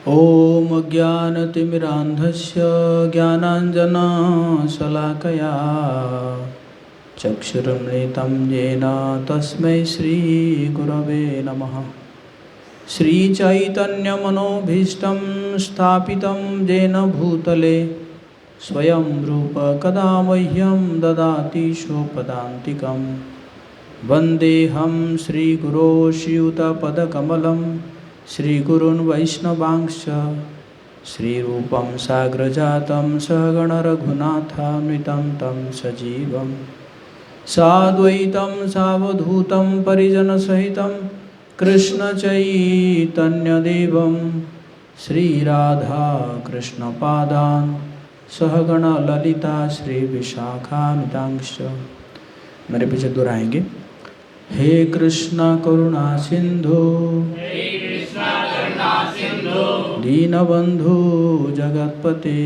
ॐ अज्ञानतिमिरान्धस्य ज्ञानाञ्जनशलाकया चक्षुरुन्मिलितं येन तस्मै श्रीगुरवे नमः। श्रीचैतन्यमनोभीष्टं स्थापितं येन भूतले स्वयं रूप कदा मह्यं ददाति स्वपदान्तिकं। वन्देऽहं श्रीगुरो श्रीयुतपदकमलं श्रीगुरून् वैष्णवांश्च श्रीरूपं साग्रजातं सहगणरघुनाथान्वितं तं सजीवं साद्वैतं सावधूतं परिजनसहितं कृष्णचैतन्यदेवं श्रीराधाकृष्णपादान् सहगणललिता श्रीविशाखान्वितांश्च। मेरे पीछे दोहराएंगे। हे कृष्ण करुणा सिंधु दीनबंधु जगत्पते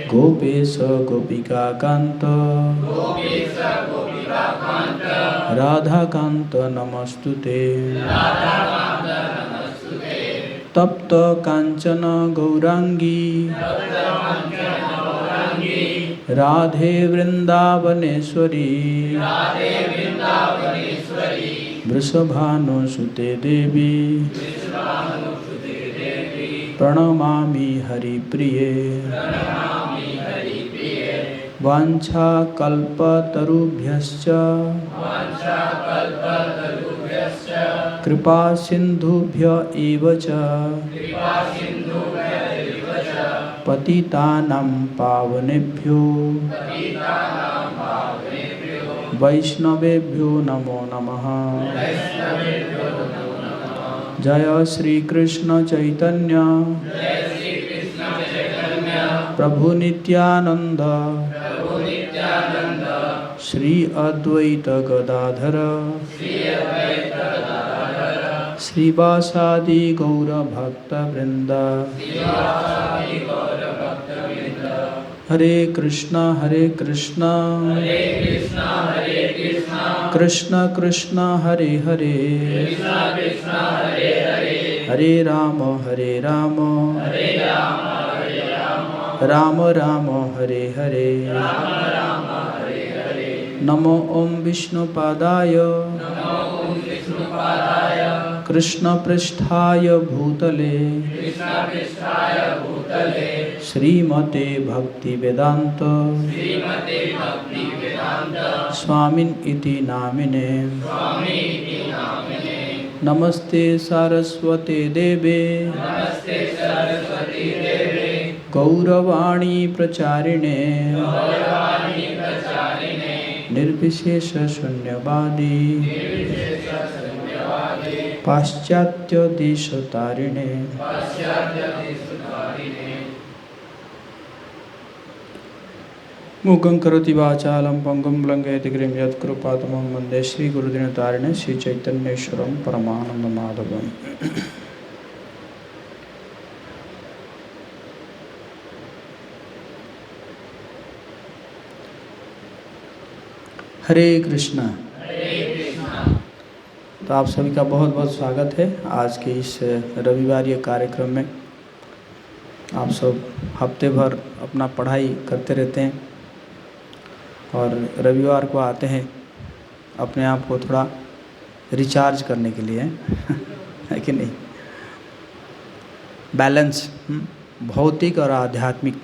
गोपेश गोपिका कांत राधाकांत नमस्तुते। तप्त कांचन गौरांगी राधे वृंदावनेश्वरी वृषभानुसुते देवी प्रणमामि हरिप्रिये। वाञ्छाकल्पतरुभ्यश्च कृपा सिन्धुभ्य एव च पतितानां पावनेभ्यो वैष्णवेभ्यो नमो नमः। जय श्री कृष्ण चैतन्य प्रभु नित्यानंद श्री अद्वैत गदाधर श्रीवासादि गौर भक्त वृंद। हरे कृष्णा कृष्ण कृष्ण हरे हरे हरे राम राम राम हरे हरे। नमो ओम विष्णुपादाय कृष्ण पृष्ठाय भूतले श्रीमते भक्ति वेदांत स्वामिन् इति नामिने। नमस्ते सारस्वते देवे गौरवाणी प्रचारिणे निर्विशेष शून्यवादी पाश्चात्य देशतारिणे। मूकं करोति वाचालं पंगुं लंघयति गिरिं यत्कृपातमहं वन्दे श्रीगुरुदिनतारिणे श्रीचैतन्येश्वरं परमानन्दमाधवम्। हरे कृष्णा। तो आप सभी का बहुत बहुत स्वागत है आज के इस रविवारीय कार्यक्रम में। आप सब हफ्ते भर अपना पढ़ाई करते रहते हैं और रविवार को आते हैं अपने आप को थोड़ा रिचार्ज करने के लिए है कि नहीं। बैलेंस भौतिक और आध्यात्मिक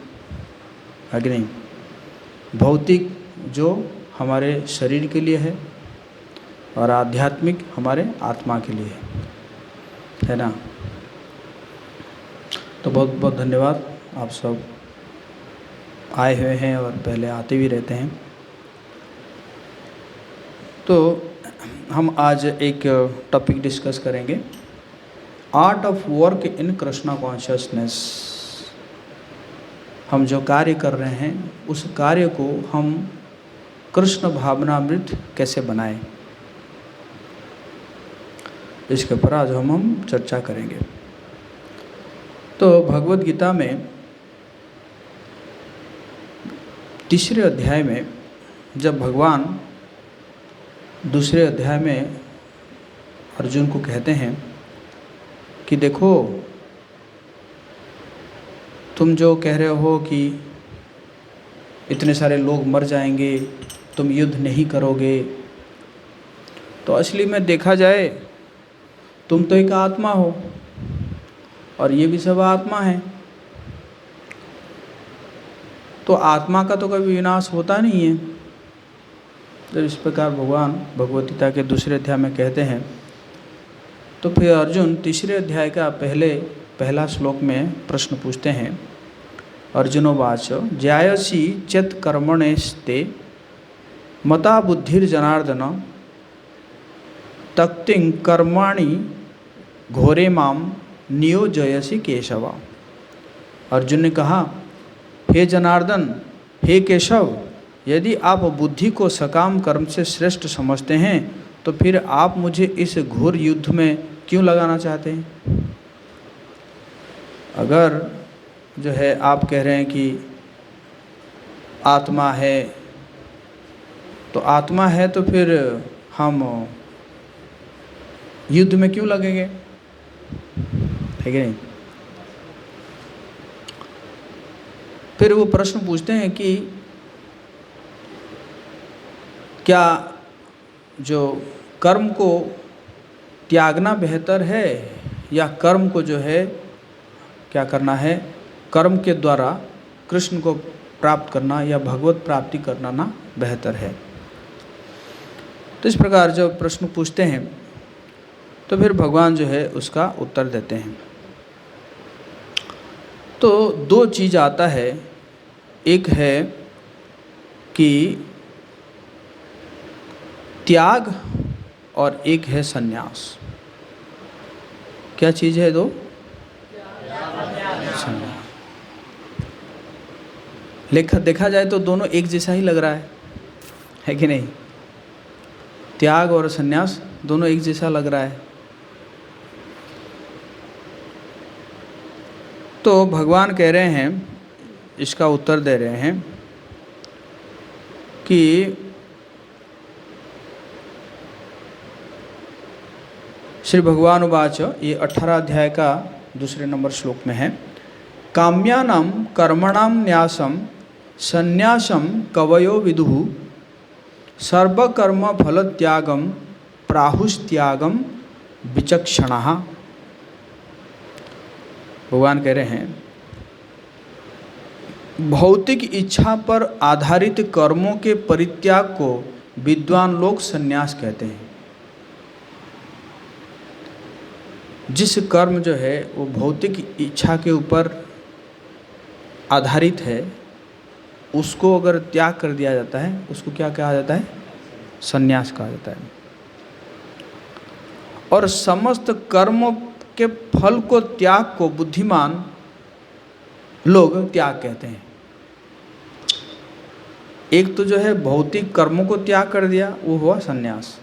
है कि नहीं। भौतिक जो हमारे शरीर के लिए है और आध्यात्मिक हमारे आत्मा के लिए है ना। तो बहुत बहुत धन्यवाद। आप सब आए हुए हैं और पहले आते भी रहते हैं। तो हम आज एक टॉपिक डिस्कस करेंगे, art of work in Krishna consciousness. हम जो कार्य कर रहे हैं उस कार्य को हम कृष्ण भावनामृत कैसे बनाएं, इसके ऊपर आज हम चर्चा करेंगे। तो भगवद गीता में तीसरे अध्याय में जब भगवान दूसरे अध्याय में अर्जुन को कहते हैं कि देखो, तुम जो कह रहे हो कि इतने सारे लोग मर जाएंगे, तुम युद्ध नहीं करोगे, तो असली में देखा जाए तुम तो एक आत्मा हो और ये भी सब आत्मा है। तो आत्मा का तो कभी विनाश होता नहीं है। तो इस प्रकार भगवान भगवद गीता के दूसरे अध्याय में कहते हैं। तो फिर अर्जुन तीसरे अध्याय का पहला श्लोक में प्रश्न पूछते हैं। अर्जुनोवाच ज्यायसी चेत् कर्मणेस्ते मता बुद्धिर्जनार्दन तक्तिं कर्माणि घोरे माम नियोजयसि केशव। अर्जुन ने कहा, हे जनार्दन, हे केशव, यदि आप बुद्धि को सकाम कर्म से श्रेष्ठ समझते हैं तो फिर आप मुझे इस घोर युद्ध में क्यों लगाना चाहते हैं? अगर जो है आप कह रहे हैं कि आत्मा है, तो आत्मा है तो फिर हम युद्ध में क्यों लगेंगे, है कि नहीं? फिर वो प्रश्न पूछते हैं कि क्या जो कर्म को त्यागना बेहतर है या कर्म को जो है क्या करना है, कर्म के द्वारा कृष्ण को प्राप्त करना या भगवत प्राप्ति करना ना बेहतर है? तो इस प्रकार जब प्रश्न पूछते हैं तो फिर भगवान जो है उसका उत्तर देते हैं। तो दो चीज़ आता है, एक है कि त्याग और एक है संन्यास। क्या चीज़ है दो? संन्यास। देखा जाए तो दोनों एक जैसा ही लग रहा है कि नहीं? त्याग और संन्यास दोनों एक जैसा लग रहा है। तो भगवान कह रहे हैं, इसका उत्तर दे रहे हैं कि श्री भगवान उवाच, ये 18 अध्याय का दूसरे नंबर श्लोक में है। काम्यानां कर्मणां न्यासं संन्यासं कवयो विदुः सर्वकर्म फलत्यागं प्राहुस्त्यागं विचक्षणः। भगवान कह रहे हैं, भौतिक इच्छा पर आधारित कर्मों के परित्याग को विद्वान लोग संन्यास कहते हैं। जिस कर्म जो है वो भौतिक इच्छा के ऊपर आधारित है, उसको अगर त्याग कर दिया जाता है, उसको क्या कहा जाता है? संन्यास कहा जाता है। और समस्त कर्मों के फल को त्याग को बुद्धिमान लोग त्याग कहते हैं। एक तो जो है भौतिक कर्मों को त्याग कर दिया, वो हुआ संन्यास।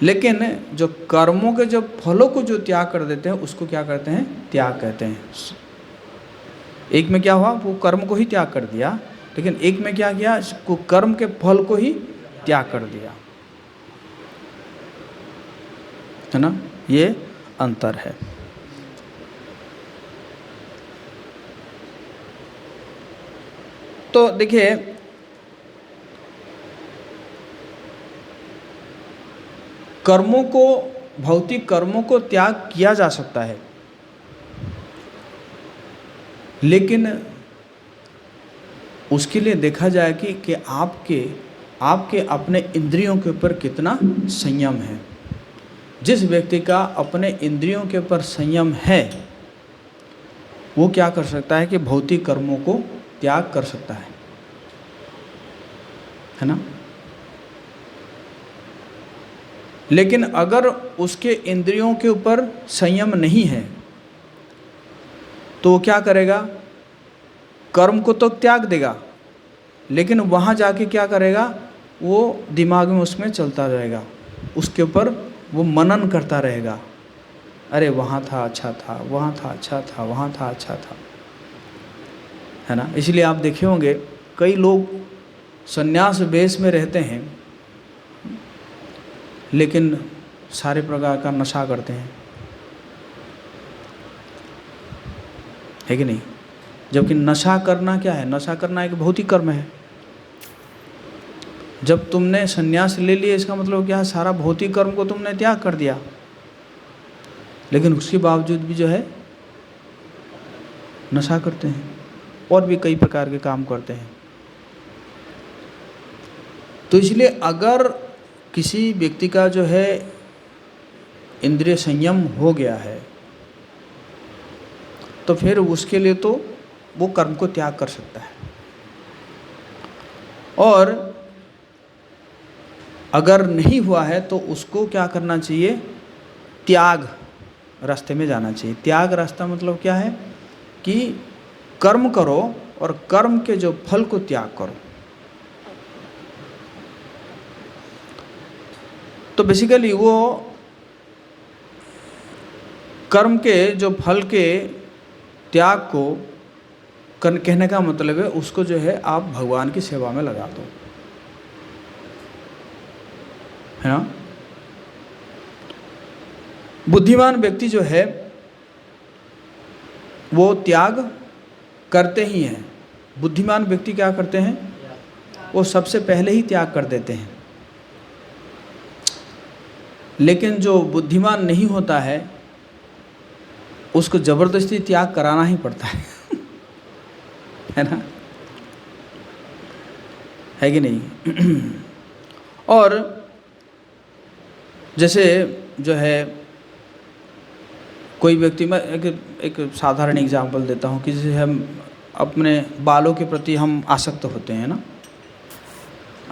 लेकिन जो कर्मों के जो फलों को जो त्याग कर देते हैं उसको क्या कहते हैं? त्याग कहते हैं। एक में क्या हुआ, वो कर्म को ही त्याग कर दिया, लेकिन एक में क्या किया, इसको कर्म के फल को ही त्याग कर दिया, है ना? ये अंतर है। तो देखिए, कर्मों को, भौतिक कर्मों को त्याग किया जा सकता है, लेकिन उसके लिए देखा जाए कि आपके अपने इंद्रियों के ऊपर कितना संयम है। जिस व्यक्ति का अपने इंद्रियों के ऊपर संयम है, वो क्या कर सकता है कि भौतिक कर्मों को त्याग कर सकता है ना? लेकिन अगर उसके इंद्रियों के ऊपर संयम नहीं है तो वो क्या करेगा? कर्म को तो त्याग देगा, लेकिन वहाँ जाके क्या करेगा? वो दिमाग में उसमें चलता रहेगा, उसके ऊपर वो मनन करता रहेगा। अरे वहाँ था अच्छा था, वहाँ था अच्छा था, वहाँ था अच्छा था, है ना? इसलिए आप देखे होंगे कई लोग संन्यास वेश में रहते हैं, लेकिन सारे प्रकार का नशा करते हैं, है कि नहीं? जबकि नशा करना क्या है? नशा करना एक भौतिक कर्म है। जब तुमने संन्यास ले लिया, इसका मतलब क्या है? सारा भौतिक कर्म को तुमने त्याग कर दिया। लेकिन उसके बावजूद भी जो है नशा करते हैं और भी कई प्रकार के काम करते हैं। तो इसलिए अगर किसी व्यक्ति का जो है इंद्रिय संयम हो गया है, तो फिर उसके लिए तो वो कर्म को त्याग कर सकता है। और अगर नहीं हुआ है तो उसको क्या करना चाहिए? त्याग रास्ते में जाना चाहिए। त्याग रास्ता मतलब क्या है? कि कर्म करो और कर्म के जो फल को त्याग करो। तो बेसिकली वो कर्म के जो फल के त्याग को कहने का मतलब है उसको जो है आप भगवान की सेवा में लगा दो, है ना? बुद्धिमान व्यक्ति जो है वो त्याग करते ही हैं। बुद्धिमान व्यक्ति क्या करते हैं? वो सबसे पहले ही त्याग कर देते हैं। लेकिन जो बुद्धिमान नहीं होता है उसको जबरदस्ती त्याग कराना ही पड़ता है ना? है कि नहीं? और जैसे जो है कोई व्यक्ति, मैं एक साधारण एग्जांपल देता हूँ कि जैसे हम अपने बालों के प्रति हम आसक्त होते हैं ना,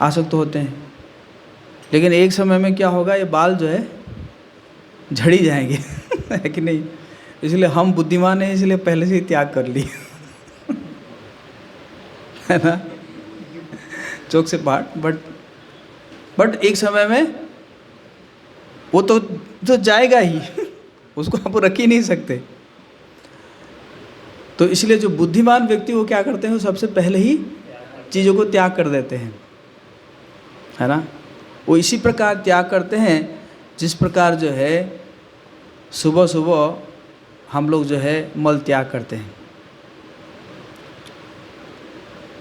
आसक्त होते हैं, लेकिन एक समय में क्या होगा? ये बाल जो है झड़ ही जाएंगे है कि नहीं? इसलिए हम बुद्धिमान हैं, इसलिए पहले से ही त्याग कर लिए है ना, चौक से पाट। बट एक समय में वो तो जाएगा ही उसको आप रख ही नहीं सकते। तो इसलिए जो बुद्धिमान व्यक्ति वो क्या करते हैं? वो सबसे पहले ही चीज़ों को त्याग कर देते हैं, है ना? वो इसी प्रकार त्याग करते हैं जिस प्रकार जो है सुबह सुबह हम लोग जो है मल त्याग करते हैं।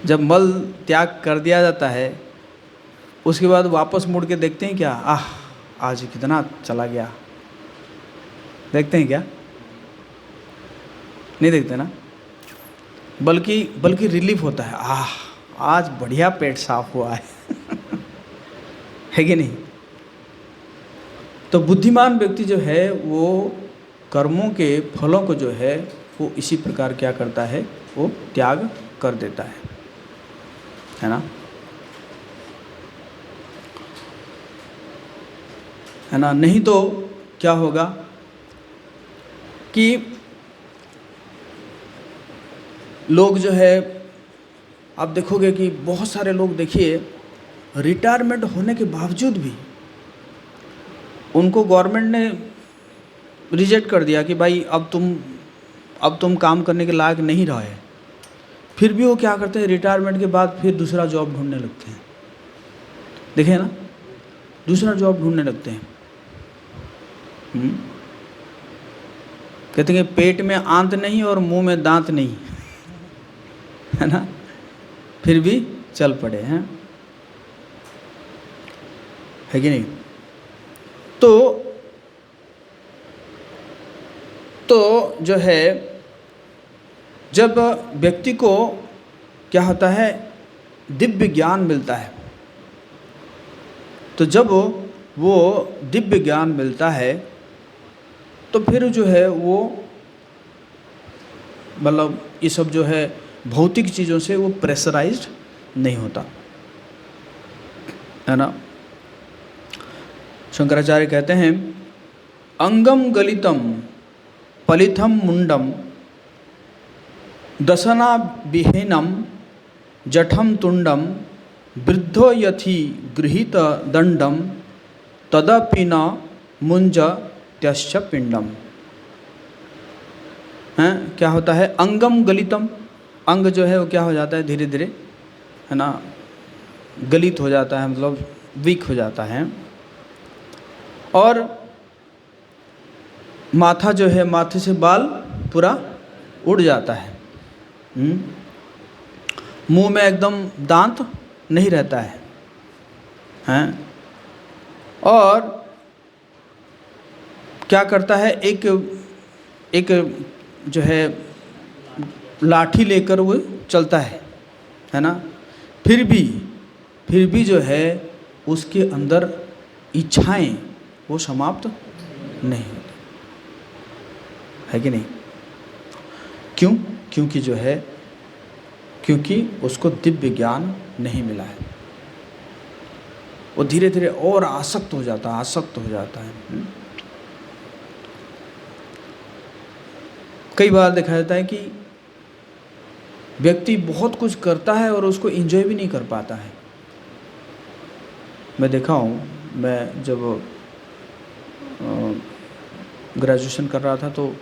जब मल त्याग कर दिया जाता है उसके बाद वापस मुड़ के देखते हैं क्या? आज कितना चला गया, देखते हैं क्या? नहीं देखते ना। बल्कि रिलीफ होता है, आज बढ़िया पेट साफ हुआ है है कि नहीं? तो बुद्धिमान व्यक्ति जो है वो कर्मों के फलों को जो है वो इसी प्रकार क्या करता है? वो त्याग कर देता है ना? है ना? नहीं तो क्या होगा कि लोग जो है, आप देखोगे कि बहुत सारे लोग, देखिए, रिटायरमेंट होने के बावजूद भी उनको गवर्नमेंट ने रिजेक्ट कर दिया कि भाई अब तुम काम करने के लायक नहीं रहे। फिर भी वो क्या करते हैं? रिटायरमेंट के बाद फिर दूसरा जॉब ढूंढने लगते हैं। देखें ना, दूसरा जॉब ढूंढने लगते हैं। कहते हैं पेट में आंत नहीं और मुंह में दांत नहीं है ना, फिर भी चल पड़े हैं, है कि नहीं? तो जो है जब व्यक्ति को क्या होता है? दिव्य ज्ञान मिलता है। तो जब वो दिव्य ज्ञान मिलता है तो फिर जो है वो मतलब ये सब जो है भौतिक चीज़ों से वो प्रेशराइज्ड नहीं होता, है ना? शंकराचार्य कहते हैं, अंगम गलितम पलिथम मुंडम दशना विहीनम जठम तुंडम वृद्धो यथि गृहीत दंडम तदपि न मुंज त्यश्च पिंडम। हैं? क्या होता है? अंगम गलितम, अंग जो है वो क्या हो जाता है? धीरे धीरे, है ना, गलित हो जाता है, मतलब वीक हो जाता है। और माथा जो है, माथे से बाल पूरा उड़ जाता है। मुंह में एकदम दांत नहीं रहता है, हैं? और क्या करता है, एक जो है लाठी लेकर वो चलता है ना। फिर भी जो है उसके अंदर इच्छाएं वो समाप्त नहीं होती, है कि नहीं? क्यों? क्योंकि उसको दिव्य ज्ञान नहीं मिला है। वो धीरे धीरे और आसक्त हो जाता है। कई बार देखा जाता है कि व्यक्ति बहुत कुछ करता है और उसको एंजॉय भी नहीं कर पाता है। मैं देखा हूँ, मैं जब ग्रेजुएशन कर रहा था तो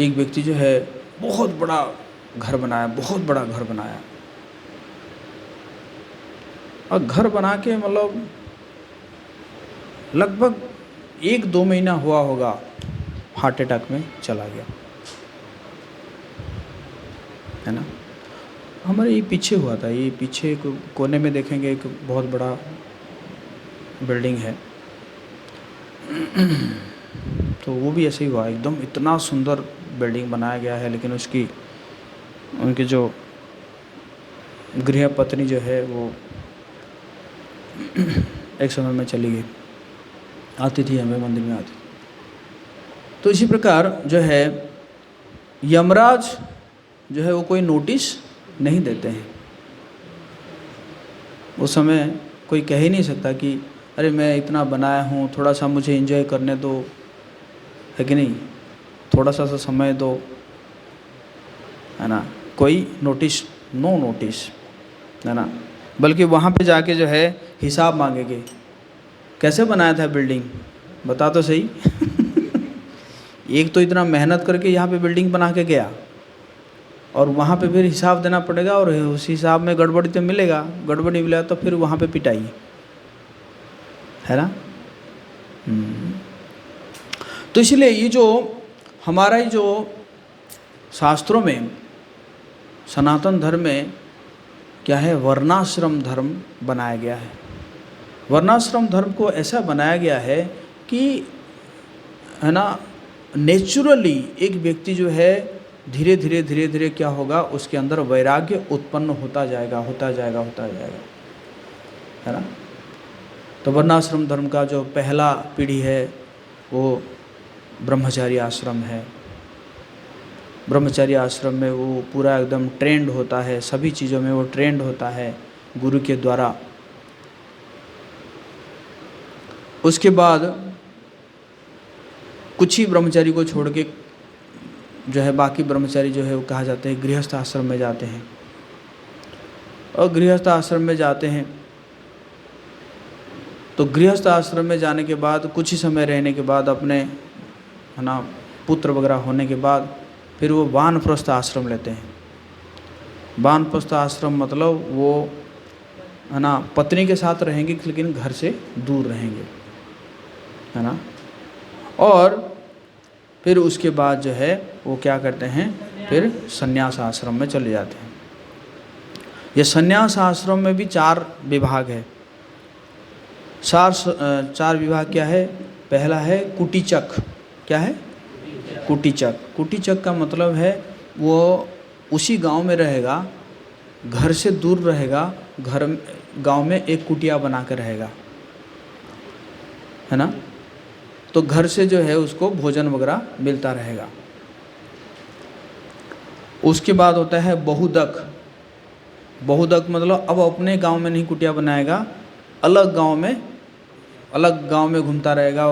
एक व्यक्ति जो है बहुत बड़ा घर बनाया, और घर बना के मतलब लगभग 1-2 महीना हुआ होगा, हार्ट अटैक में चला गया, है ना। हमारे ये पीछे हुआ था, ये पीछे कोने में देखेंगे एक बहुत बड़ा बिल्डिंग है, तो वो भी ऐसे ही हुआ। एकदम इतना सुंदर बिल्डिंग बनाया गया है, लेकिन उनकी जो गृह पत्नी जो है वो एक समय में चली गई। आती थी, हमें मंदिर में आती। तो इसी प्रकार जो है यमराज जो है वो कोई नोटिस नहीं देते हैं। उस समय कोई कह ही नहीं सकता कि अरे मैं इतना बनाया हूँ, थोड़ा सा मुझे एंजॉय करने दो, है कि नहीं, थोड़ा सा समय दो, है ना। कोई नोटिस, नो नोटिस, है ना। बल्कि वहाँ पे जाके जो है हिसाब मांगेंगे, कैसे बनाया था बिल्डिंग, बता तो सही। एक तो इतना मेहनत करके यहाँ पे बिल्डिंग बना के गया, और वहाँ पे फिर हिसाब देना पड़ेगा, और उस हिसाब में गड़बड़ी तो मिलेगा, गड़बड़ी मिलेगा तो फिर वहाँ पे पिटाई, है ना। तो इसलिए ये जो हमारा ही जो शास्त्रों में सनातन धर्म में क्या है, वर्णाश्रम धर्म बनाया गया है। वर्णाश्रम धर्म को ऐसा बनाया गया है कि, है ना, नेचुरली एक व्यक्ति जो है धीरे धीरे क्या होगा, उसके अंदर वैराग्य उत्पन्न होता जाएगा, है ना। तो वर्णाश्रम धर्म का जो पहला पीढ़ी है वो ब्रह्मचारी आश्रम है। ब्रह्मचारी आश्रम में वो पूरा एकदम ट्रेंड होता है, सभी चीज़ों में वो ट्रेंड होता है गुरु के द्वारा। उसके बाद कुछ ही ब्रह्मचारी को छोड़ के जो है बाकी ब्रह्मचारी जो है वो कहा जाते हैं गृहस्थ आश्रम में जाते हैं। और गृहस्थ आश्रम में जाते हैं तो गृहस्थ आश्रम में जाने के बाद कुछ ही समय रहने के बाद, अपने, है ना, पुत्र वगैरह होने के बाद फिर वो वानप्रस्थ आश्रम लेते हैं। वानप्रस्थ आश्रम मतलब वो, है ना, पत्नी के साथ रहेंगे लेकिन घर से दूर रहेंगे, है ना। और फिर उसके बाद जो है वो क्या करते हैं, फिर संन्यास आश्रम में चले जाते हैं। ये संन्यास आश्रम में भी 4 विभाग है। 4 विभाग क्या है? पहला है कुटीचक। क्या है? कुटीचक। कुटीचक का मतलब है वो उसी गांव में रहेगा, घर से दूर रहेगा, गांव में एक कुटिया बना कर रहेगा, है ना। तो घर से जो है उसको भोजन वगैरह मिलता रहेगा। उसके बाद होता है बहुदक। बहुदक मतलब अब अपने गांव में नहीं कुटिया बनाएगा, अलग गांव में घूमता रहेगा,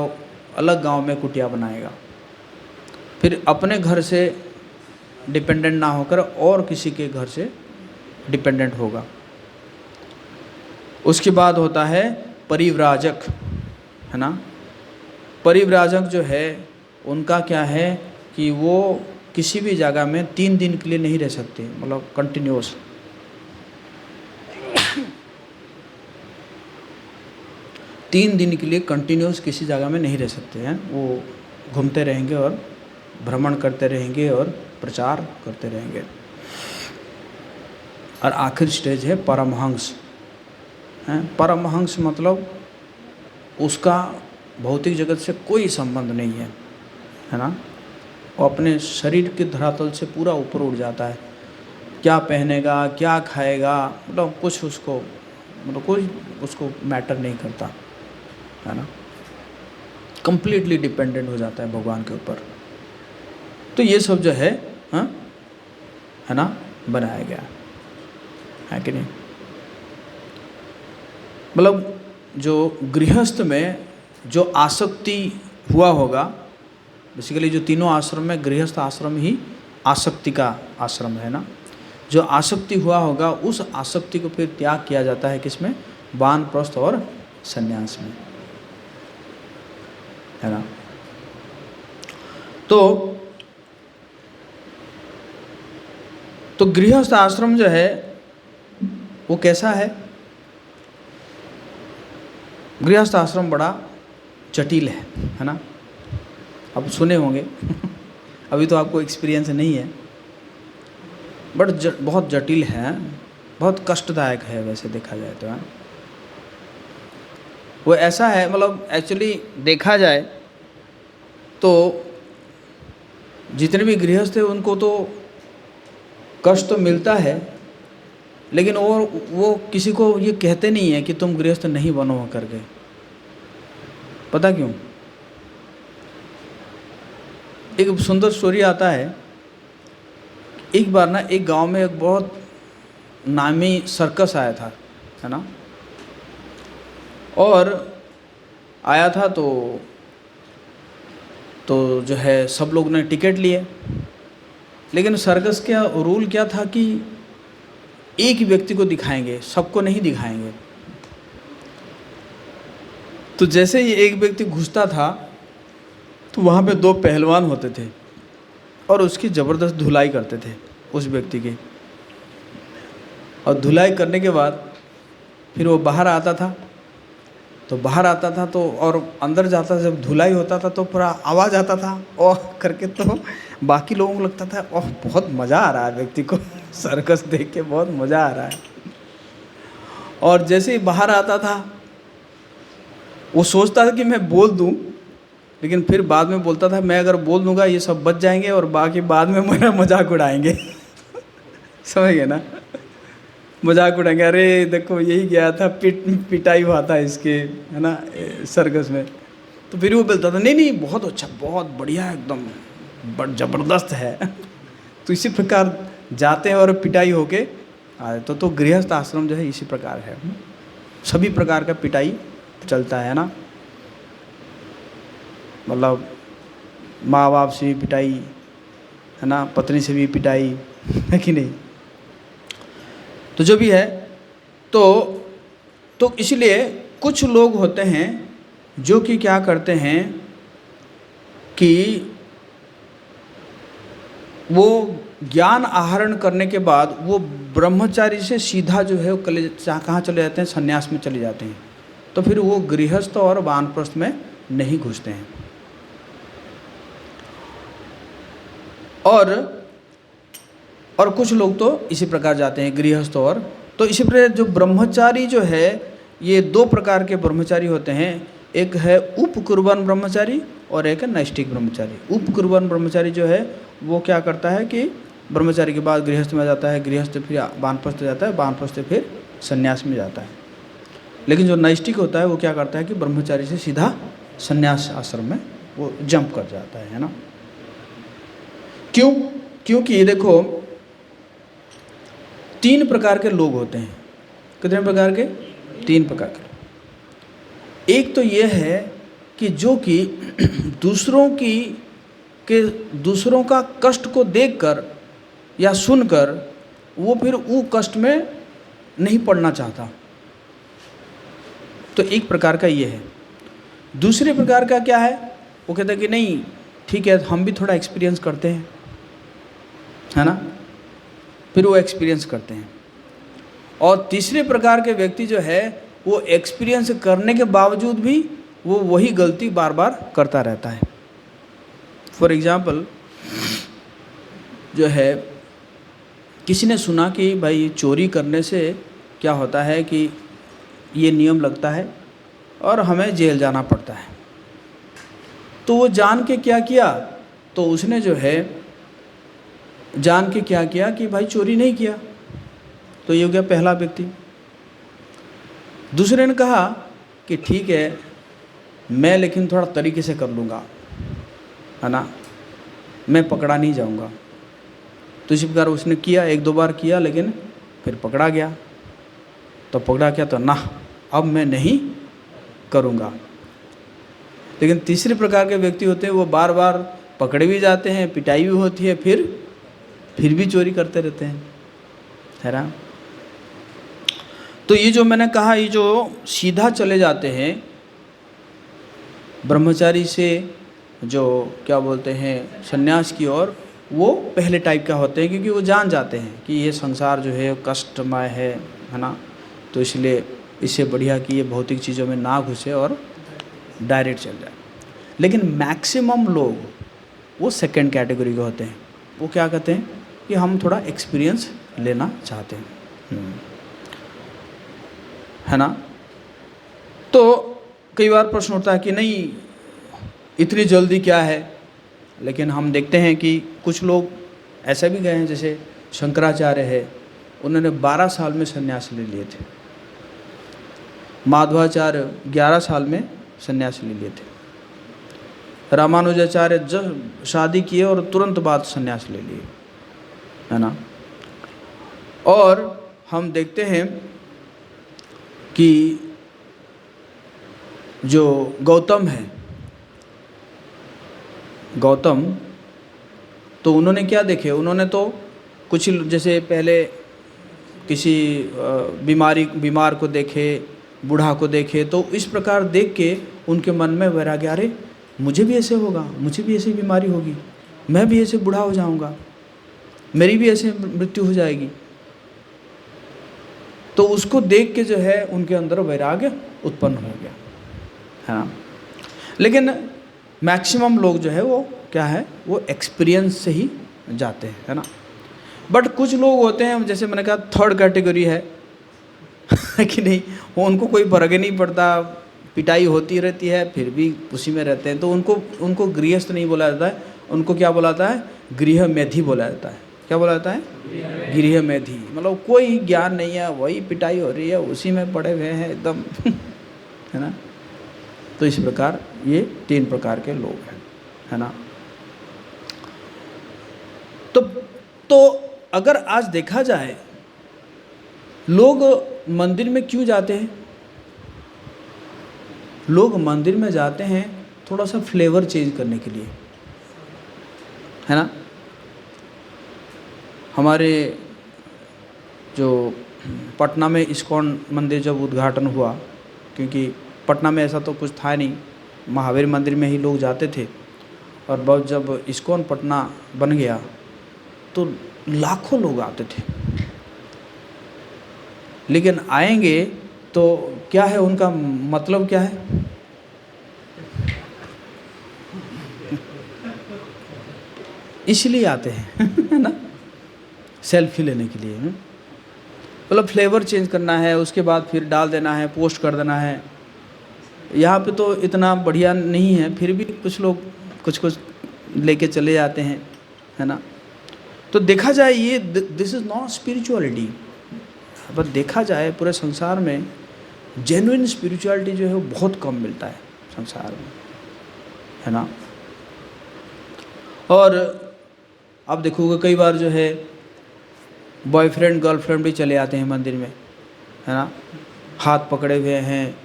अलग गांव में कुटिया बनाएगा। फिर अपने घर से डिपेंडेंट ना होकर और किसी के घर से डिपेंडेंट होगा। उसके बाद होता है परिव्राजक, है ना। परिव्राजक जो है उनका क्या है कि वो किसी भी जगह में 3 दिन के लिए नहीं रह सकते, मतलब कंटिन्यूस। तीन दिन के लिए कंटिन्यूस किसी जगह में नहीं रह सकते हैं। वो घूमते रहेंगे और भ्रमण करते रहेंगे और प्रचार करते रहेंगे। और आखिरी स्टेज है परमहंस। परमहंस मतलब उसका भौतिक जगत से कोई संबंध नहीं है ना। वो अपने शरीर के धरातल से पूरा ऊपर उठ जाता है। क्या पहनेगा, क्या खाएगा, मतलब कुछ उसको, मतलब कोई उसको मैटर नहीं करता, है ना। कंप्लीटली डिपेंडेंट हो जाता है भगवान के ऊपर। तो ये सब जो है ना, बनाया गया है कि नहीं। मतलब जो गृहस्थ में जो आसक्ति हुआ होगा, बेसिकली जो तीनों आश्रम में गृहस्थ आश्रम ही आसक्ति का आश्रम है ना। जो आसक्ति हुआ होगा उस आसक्ति को फिर त्याग किया जाता है किसमें, वानप्रस्थ और संन्यास में, है ना। तो गृहस्थ आश्रम जो है वो कैसा है। गृहस्थ आश्रम बड़ा जटिल है ना। अब सुने होंगे अभी तो आपको एक्सपीरियंस नहीं है, बट बहुत जटिल है, बहुत कष्टदायक है वैसे देखा जाए तो। वो ऐसा है, मतलब एक्चुअली देखा जाए तो जितने भी गृहस्थ हैं उनको तो कष्ट तो मिलता है, लेकिन वो किसी को ये कहते नहीं है कि तुम गृहस्थ नहीं बनो करके। पता क्यों? एक सुंदर स्टोरी आता है। एक बार ना एक गांव में एक बहुत नामी सर्कस आया था, है ना। और आया था तो जो है सब लोग ने टिकट लिए, लेकिन सर्कस का रूल क्या था कि एक ही व्यक्ति को दिखाएंगे, सबको नहीं दिखाएंगे। तो जैसे ही एक व्यक्ति घुसता था तो वहाँ पे दो पहलवान होते थे और उसकी ज़बरदस्त धुलाई करते थे उस व्यक्ति की। और धुलाई करने के बाद फिर वो बाहर आता था तो और अंदर जाता था, जब धुलाई होता था तो पूरा आवाज़ आता था ओह करके। तो बाकी लोगों को लगता था ओह बहुत मज़ा आ रहा है, व्यक्ति को सर्कस देख के बहुत मज़ा आ रहा है। और जैसे ही बाहर आता था वो सोचता था कि मैं बोल दूं, लेकिन फिर बाद में बोलता था मैं अगर बोल दूंगा ये सब बच जाएंगे और बाकी बाद में मेरा मजाक उड़ाएंगे समझ गए ना, मजाक उड़ाएंगे, अरे देखो यही गया था, पिटाई हुआ था इसके, है ना, सर्कस में। तो फिर वो बोलता था नहीं बहुत अच्छा, बहुत बढ़िया, एकदम बड़ ज़बरदस्त है तो इसी प्रकार जाते हैं और पिटाई होके आए। तो गृहस्थ आश्रम जो है इसी प्रकार है, सभी प्रकार का पिटाई चलता है ना। मतलब माँ बाप से भी पिटाई, है ना, पत्नी से भी पिटाई, है कि नहीं। तो जो भी है तो इसलिए कुछ लोग होते हैं जो कि क्या करते हैं कि वो ज्ञान आहरण करने के बाद वो ब्रह्मचारी से सीधा जो है वो कहाँ चले जाते हैं, संन्यास में चले जाते हैं। तो फिर वो गृहस्थ और वानप्रस्थ में नहीं घुसते हैं। और कुछ लोग तो इसी प्रकार जाते हैं गृहस्थ और, तो इसी प्रकार जो ब्रह्मचारी जो है ये दो प्रकार के ब्रह्मचारी होते हैं। एक है उपकुर्बान ब्रह्मचारी और एक है नैष्ठिक ब्रह्मचारी। उपकुर्बान ब्रह्मचारी जो है वो क्या करता है कि ब्रह्मचारी के बाद गृहस्थ में जाता है, गृहस्थ फिर वानप्रस्थ जाता है, वानप्रस्थ फिर संन्यास में जाता है। लेकिन जो नैष्ठिक होता है वो क्या करता है कि ब्रह्मचारी से सीधा संन्यास आश्रम में वो जंप कर जाता है ना। क्यों? क्योंकि देखो 3 प्रकार के लोग होते हैं। कितने प्रकार के? 3 प्रकार के। एक तो ये है कि जो कि दूसरों का कष्ट को देखकर या सुनकर वो फिर वो कष्ट में नहीं पड़ना चाहता, तो एक प्रकार का ये है। दूसरे प्रकार का क्या है, वो कहता है कि नहीं ठीक है हम भी थोड़ा एक्सपीरियंस करते हैं, है ना, फिर वो एक्सपीरियंस करते हैं। और तीसरे प्रकार के व्यक्ति जो है वो एक्सपीरियंस करने के बावजूद भी वो वही गलती बार बार करता रहता है। फॉर एग्जाम्पल जो है किसी ने सुना कि भाई चोरी करने से क्या होता है कि ये नियम लगता है और हमें जेल जाना पड़ता है। तो वो जान के क्या किया, तो उसने जो है जान के क्या किया कि भाई चोरी नहीं किया। तो ये हो गया पहला व्यक्ति। दूसरे ने कहा कि ठीक है मैं लेकिन थोड़ा तरीके से कर लूँगा, है ना, मैं पकड़ा नहीं जाऊँगा। तो इसी प्रकार उसने किया, एक दो बार किया, लेकिन फिर पकड़ा गया। तो पकड़ा गया तो ना, अब मैं नहीं करूँगा। लेकिन तीसरे प्रकार के व्यक्ति होते हैं, वो बार बार पकड़े भी जाते हैं, पिटाई भी होती है, फिर भी चोरी करते रहते हैं, है ना। तो ये जो मैंने कहा, ये जो सीधा चले जाते हैं ब्रह्मचारी से जो क्या बोलते हैं सन्यास की ओर, वो पहले टाइप का होते हैं, क्योंकि वो जान जाते हैं कि ये संसार जो है कष्टमय है ना। तो इसलिए इससे बढ़िया कि ये भौतिक चीज़ों में ना घुसे और डायरेक्ट चल जाए। लेकिन मैक्सिमम लोग वो सेकंड कैटेगरी के होते हैं। वो क्या कहते हैं कि हम थोड़ा एक्सपीरियंस लेना चाहते हैं, है ना। तो कई बार प्रश्न उठता है कि नहीं इतनी जल्दी क्या है, लेकिन हम देखते हैं कि कुछ लोग ऐसे भी गए हैं, जैसे शंकराचार्य है, उन्होंने 12 साल में संन्यास ले लिए थे। माधवाचार्य 11 साल में संन्यास ले लिए थे। रामानुजाचार्य जब शादी किए और तुरंत बाद संन्यास ले लिए, है ना। और हम देखते हैं कि जो गौतम है, गौतम तो उन्होंने क्या देखे, उन्होंने तो कुछ जैसे पहले किसी बीमार को देखे, बूढ़ा को देखे, तो इस प्रकार देख के उनके मन में वैराग्य, अरे मुझे भी ऐसे होगा, मुझे भी ऐसी बीमारी होगी, मैं भी ऐसे बूढ़ा हो जाऊंगा, मेरी भी ऐसे मृत्यु हो जाएगी। तो उसको देख के जो है उनके अंदर वैराग्य उत्पन्न हो गया, है ना। लेकिन मैक्सिमम लोग जो है वो क्या है, वो एक्सपीरियंस से ही जाते हैं, है ना। बट कुछ लोग होते हैं, जैसे मैंने कहा थर्ड कैटेगरी है कि नहीं, वो उनको कोई फर्क ही नहीं पड़ता, पिटाई होती रहती है फिर भी उसी में रहते हैं। तो उनको गृहस्थ नहीं बोला जाता है, उनको क्या बोला जाता है, गृह मेधी बोला जाता है। क्या बोला जाता है, गृह मेधी। मतलब कोई ज्ञान नहीं है, वही पिटाई हो रही है, उसी में पड़े हुए हैं एकदम है ना। तो इस प्रकार ये 3 प्रकार के लोग हैं, है ना। तो अगर आज देखा जाए लोग मंदिर में क्यों जाते हैं, लोग मंदिर में जाते हैं थोड़ा सा फ्लेवर चेंज करने के लिए, है ना। हमारे जो पटना में इस्कॉन मंदिर जब उद्घाटन हुआ, क्योंकि पटना में ऐसा तो कुछ था नहीं, महावीर मंदिर में ही लोग जाते थे, और बहुत जब इस्कॉन पटना बन गया तो लाखों लोग आते थे। लेकिन आएंगे तो क्या है, उनका मतलब क्या है, इसलिए आते हैं है ना, सेल्फी लेने के लिए। मतलब फ्लेवर चेंज करना है, उसके बाद फिर डाल देना है, पोस्ट कर देना है। यहाँ पे तो इतना बढ़िया नहीं है, फिर भी कुछ लोग कुछ लेके चले जाते हैं, है ना। तो देखा जाए ये दिस इज़ नॉट स्पिरिचुअलिटी। पर देखा जाए पूरे संसार में जेन्युइन स्पिरिचुअलिटी जो है वो बहुत कम मिलता है संसार में, है ना। और आप देखोगे कई बार जो है बॉयफ्रेंड गर्लफ्रेंड भी चले आते हैं मंदिर में, है ना, हाथ पकड़े हुए हैं,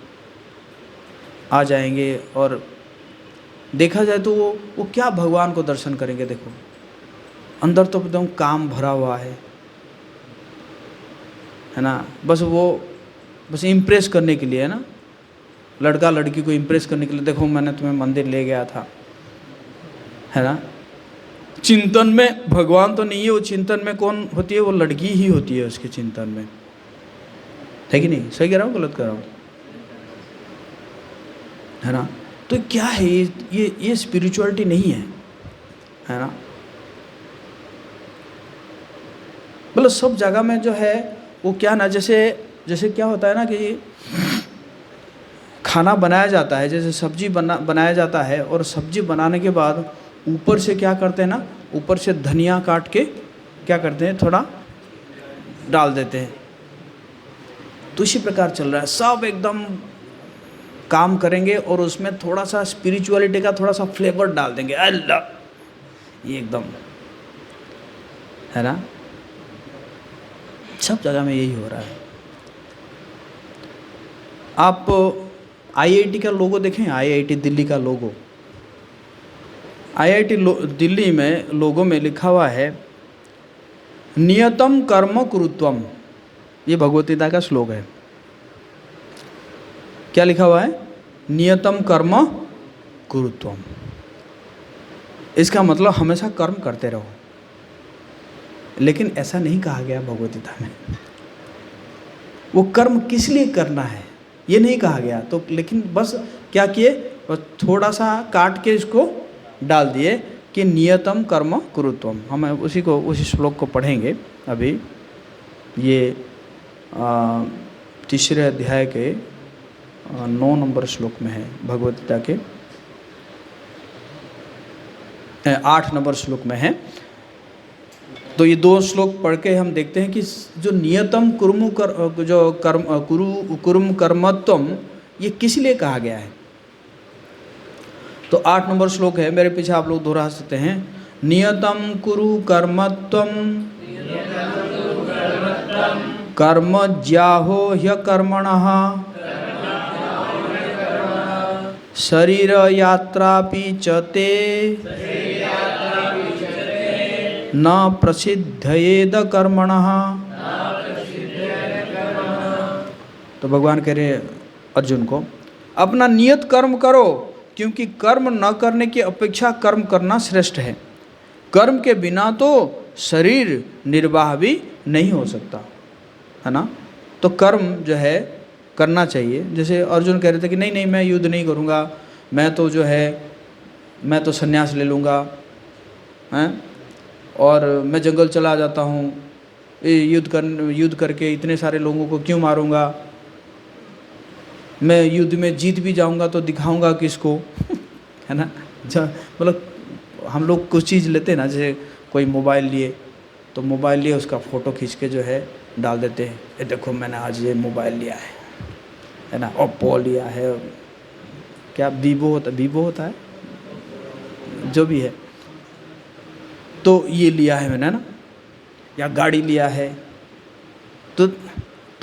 आ जाएंगे। और देखा जाए तो वो क्या भगवान को दर्शन करेंगे। देखो अंदर तो एकदम काम भरा हुआ है ना। बस इम्प्रेस करने के लिए, है ना, लड़का लड़की को इम्प्रेस करने के लिए, देखो मैंने तुम्हें मंदिर ले गया था, है ना। चिंतन में भगवान तो नहीं है, वो चिंतन में कौन होती है, वो लड़की ही होती है उसके चिंतन में, है कि नहीं। सही कह रहा हूँ गलत कह रहा हूँ, है ना। तो क्या है ये स्पिरिचुअलिटी नहीं है, है ना। मतलब सब जगह में जो है वो क्या ना, जैसे जैसे क्या होता है ना कि खाना बनाया जाता है, जैसे सब्जी बनाया जाता है, और सब्जी बनाने के बाद ऊपर से क्या करते हैं ना, ऊपर से धनिया काट के क्या करते हैं, थोड़ा डाल देते हैं। तो इसी प्रकार चल रहा है, सब एकदम काम करेंगे और उसमें थोड़ा सा स्पिरिचुअलिटी का थोड़ा सा फ्लेवर डाल देंगे, अल्लाह, ये एकदम है ना, सब जगह में यही हो रहा है। आप आईआईटी का लोगो देखें, आईआईटी दिल्ली का लोगो, आईआईटी दिल्ली में लोगो में लिखा हुआ है नियतम कर्म कुरुत्वम। ये भगवद गीता का श्लोक है। क्या लिखा हुआ है? नियतम कर्म कुरुत्वम। इसका मतलब हमेशा कर्म करते रहो। लेकिन ऐसा नहीं कहा गया भगवद गीता में। वो कर्म किस लिए करना है ये नहीं कहा गया। तो लेकिन बस क्या किए, बस थोड़ा सा काट के इसको डाल दिए कि नियतम कर्म कुरुत्वम। हम उसी श्लोक को पढ़ेंगे अभी। ये तीसरे अध्याय के 9 नंबर श्लोक में है, भगवद गीता के 8 नंबर श्लोक में है। तो ये 2 श्लोक पढ़ के हम देखते हैं कि जो नियतम कुरुम कर्मत्वम, ये किस लिए कहा गया है। तो 8 नंबर श्लोक है, मेरे पीछे आप लोग दोहरा सकते हैं। नियतम कुरु कर्मत्वम कर्म ज्याहो ह्यकर्मणः शरीर यात्रापि च ते न प्रसिद्धयेद कर्मणः। तो भगवान कह रहे अर्जुन को, अपना नियत कर्म करो, क्योंकि कर्म न करने की अपेक्षा कर्म करना श्रेष्ठ है। कर्म के बिना तो शरीर निर्वाह भी नहीं हो सकता, है ना। तो कर्म जो है करना चाहिए। जैसे अर्जुन कह रहे थे कि नहीं नहीं, मैं युद्ध नहीं करूँगा, मैं तो जो है मैं तो संन्यास ले लूँगा, हैं, और मैं जंगल चला जाता हूँ, युद्ध करके इतने सारे लोगों को क्यों मारूँगा, मैं युद्ध में जीत भी जाऊँगा तो दिखाऊँगा किसको है ना। मतलब हम लोग कुछ चीज़ लेते हैं ना, जैसे कोई मोबाइल लिए, तो मोबाइल लिए उसका फ़ोटो खींच के जो है डाल देते हैं, ये देखो मैंने आज ये मोबाइल लिया है ना, ओप्पो लिया है, क्या वीवो होता है, जो भी है, तो ये लिया है मैंने ना, या गाड़ी लिया है। तो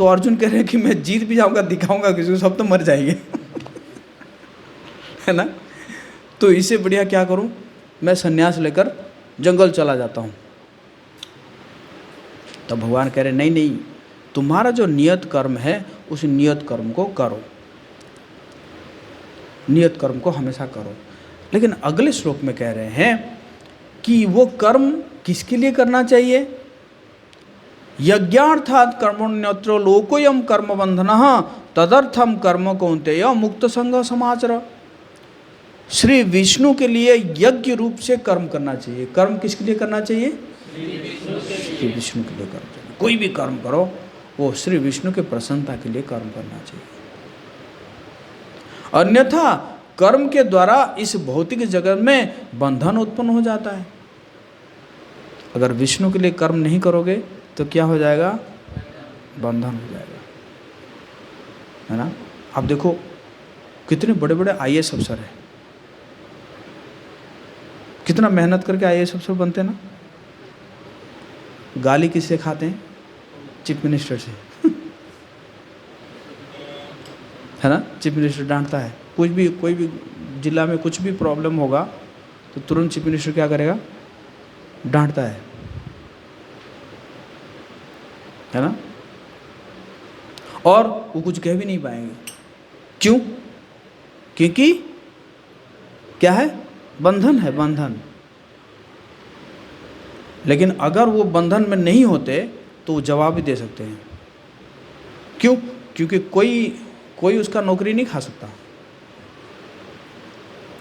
अर्जुन कह रहे हैं कि मैं जीत भी जाऊंगा, दिखाऊंगा किसी को, सब तो मर जाएंगे है ना। तो इससे बढ़िया क्या करूं, मैं संन्यास लेकर जंगल चला जाता हूं। तो भगवान कह रहे नहीं नहीं, तुम्हारा जो नियत कर्म है उस नियत कर्म को करो, नियत कर्म को हमेशा करो। लेकिन अगले श्लोक में कह रहे हैं कि वो कर्म किसके लिए करना चाहिए। यज्ञार्थात् कर्मण्यत्र लोकोयम कर्म बंधनः तदर्थम कर्म कौन्तेय मुक्त संग समाचर। श्री विष्णु के लिए यज्ञ रूप से कर्म करना चाहिए। कर्म किसके लिए करना चाहिए? श्री विष्णु के लिए कर्म चाहिए। कोई भी कर्म करो वो श्री विष्णु के प्रसन्नता के लिए कर्म करना चाहिए। अन्यथा कर्म के द्वारा इस भौतिक जगत में बंधन उत्पन्न हो जाता है। अगर विष्णु के लिए कर्म नहीं करोगे तो क्या हो जाएगा? बंधन हो जाएगा, है ना। आप देखो कितने बड़े बड़े आईएएस अफसर हैं, कितना मेहनत करके आईएएस अफसर बनते हैं ना। गाली किससे खाते हैं? चीफ मिनिस्टर से है ना। चीफ मिनिस्टर डांटता है, कोई भी जिला में कुछ भी प्रॉब्लम होगा तो तुरंत चीफ मिनिस्टर क्या करेगा? डांटता है ना। और वो कुछ कह भी नहीं पाएंगे। क्यों? क्योंकि क्या है? बंधन है, बंधन। लेकिन अगर वो बंधन में नहीं होते तो वो जवाब भी दे सकते हैं। क्यों? क्योंकि कोई उसका नौकरी नहीं खा सकता।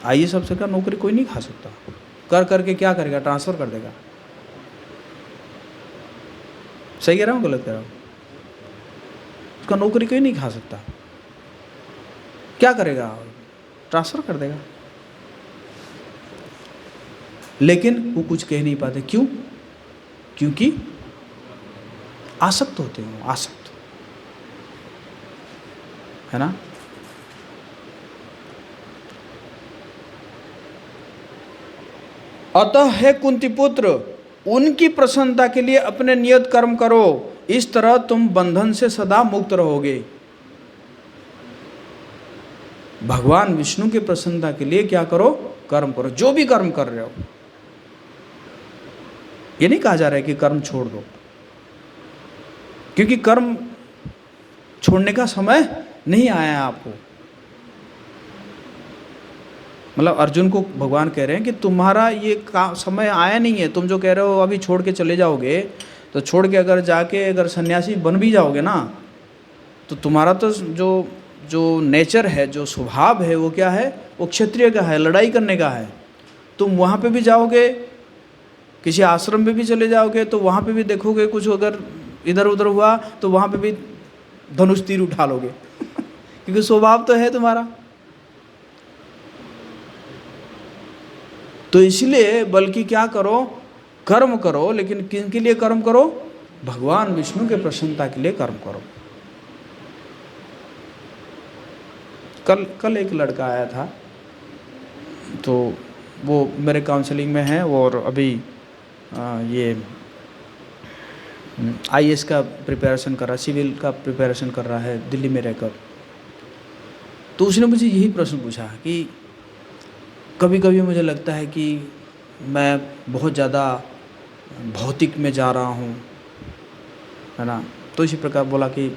आईएएस अफसर का नौकरी कोई नहीं खा सकता। करके क्या करेगा? ट्रांसफ़र कर देगा। सही कह रहा हूँ गलत कह रहा हूँ? उसका नौकरी कोई नहीं खा सकता। क्या करेगा? ट्रांसफर कर देगा। लेकिन वो कुछ कह नहीं पाते। क्यों? क्योंकि आसक्त होते हैं, आसक्त, है ना। अतः हे कुंती पुत्र, उनकी प्रसन्नता के लिए अपने नियत कर्म करो, इस तरह तुम बंधन से सदा मुक्त रहोगे। भगवान विष्णु की प्रसन्नता के लिए क्या करो? कर्म करो। जो भी कर्म कर रहे हो, ये नहीं कहा जा रहा है कि कर्म छोड़ दो, क्योंकि कर्म छोड़ने का समय नहीं आया है आपको। मतलब अर्जुन को भगवान कह रहे हैं कि तुम्हारा ये समय आया नहीं है। तुम जो कह रहे हो अभी छोड़ के चले जाओगे, तो छोड़ के अगर जाके अगर सन्यासी बन भी जाओगे ना, तो तुम्हारा तो जो नेचर है, जो स्वभाव है, वो क्या है? वो क्षत्रिय का है, लड़ाई करने का है। तुम वहाँ पे भी जाओगे, किसी आश्रम में भी चले जाओगे, तो वहाँ पे भी देखोगे कुछ अगर इधर उधर हुआ तो वहाँ पे भी धनुष तीर उठा लोगे क्योंकि स्वभाव तो है तुम्हारा। तो इसलिए बल्कि क्या करो? कर्म करो। लेकिन किन के लिए कर्म करो? भगवान विष्णु के प्रसन्नता के लिए कर्म करो। कल एक लड़का आया था, तो वो मेरे काउंसलिंग में है और अभी ये IAS का प्रिपरेशन कर रहा है, सिविल का प्रिपरेशन कर रहा है दिल्ली में रहकर। तो उसने मुझे यही प्रश्न पूछा कि कभी कभी मुझे लगता है कि मैं बहुत ज़्यादा भौतिक में जा रहा हूँ, है ना। तो इसी प्रकार बोला कि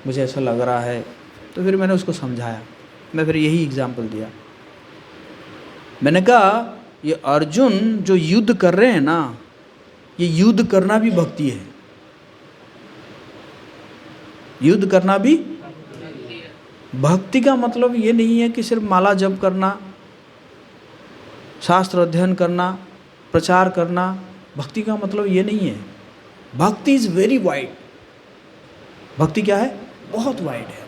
मुझे ऐसा लग रहा है। तो फिर मैंने उसको समझाया, मैं फिर यही एग्जाम्पल दिया। मैंने कहा ये अर्जुन जो युद्ध कर रहे हैं ना, ये युद्ध करना भी भक्ति है। युद्ध करना भी भक्ति का मतलब ये नहीं है कि सिर्फ माला जप करना, शास्त्र अध्ययन करना, प्रचार करना। भक्ति का मतलब ये नहीं है। भक्ति इज वेरी वाइड। भक्ति क्या है? बहुत वाइड है।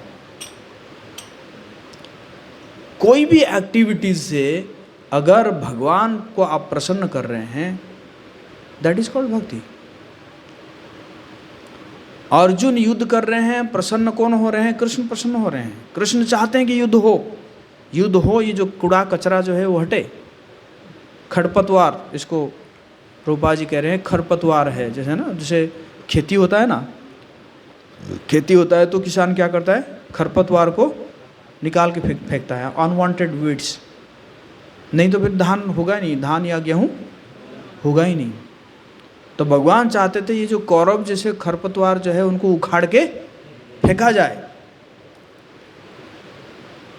कोई भी एक्टिविटीज से अगर भगवान को आप प्रसन्न कर रहे हैं, दैट इज कॉल्ड भक्ति। अर्जुन युद्ध कर रहे हैं, प्रसन्न कौन हो रहे हैं? कृष्ण प्रसन्न हो रहे हैं। कृष्ण चाहते हैं कि युद्ध हो, युद्ध हो, ये जो कूड़ा कचरा जो है वो हटे। खरपतवार, इसको रूपा जी कह रहे हैं खरपतवार है। जैसे ना, जैसे खेती होता है ना, खेती होता है तो किसान क्या करता है? खरपतवार को निकाल के फेंकता है, अनवांटेड वीड्स। नहीं तो फिर धान होगा नहीं, धान या गेहूँ होगा ही नहीं। तो भगवान चाहते थे ये जो कौरव जैसे खरपतवार जो है उनको उखाड़ के फेंका जाए।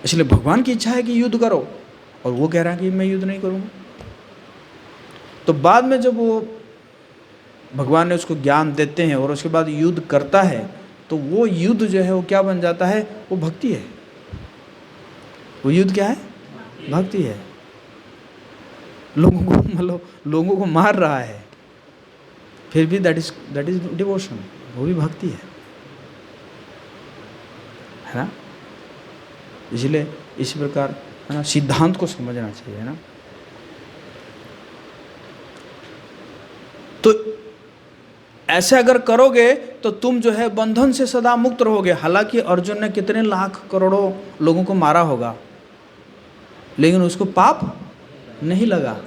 इसलिए भगवान की इच्छा है कि युद्ध करो, और वो कह रहा है कि मैं युद्ध नहीं करूँगा। तो बाद में जब वो भगवान ने उसको ज्ञान देते हैं और उसके बाद युद्ध करता है, तो वो युद्ध जो है वो क्या बन जाता है? वो भक्ति है। वो युद्ध क्या है? भक्ति है। लोगों को मतलब लोगों को मार रहा है, फिर भी दैट इज डिवोशन। वो भी भक्ति है ना। इसलिए इसी प्रकार है ना, सिद्धांत को समझना चाहिए, है ना। तो ऐसे अगर करोगे तो तुम जो है बंधन से सदा मुक्त रहोगे। हालांकि अर्जुन ने कितने लाख करोड़ों लोगों को मारा होगा, लेकिन उसको पाप नहीं लगा,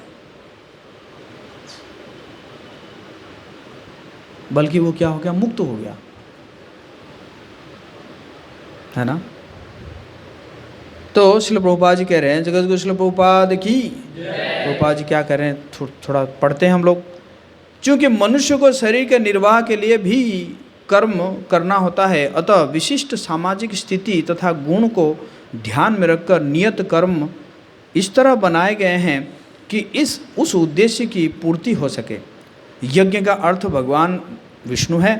बल्कि वो क्या हो गया? मुक्त हो गया, है ना। तो श्रील प्रभुपाद जी कह रहे हैं, जगत गुरु श्रील प्रभुपाद की प्रभुपाद जी क्या कह रहे हैं? थोड़ा पढ़ते हैं हम लोग। क्योंकि मनुष्य को शरीर के निर्वाह के लिए भी कर्म करना होता है, अतः विशिष्ट सामाजिक स्थिति तथा गुण को ध्यान में रखकर नियत कर्म इस तरह बनाए गए हैं कि उस उद्देश्य की पूर्ति हो सके। यज्ञ का अर्थ भगवान विष्णु है।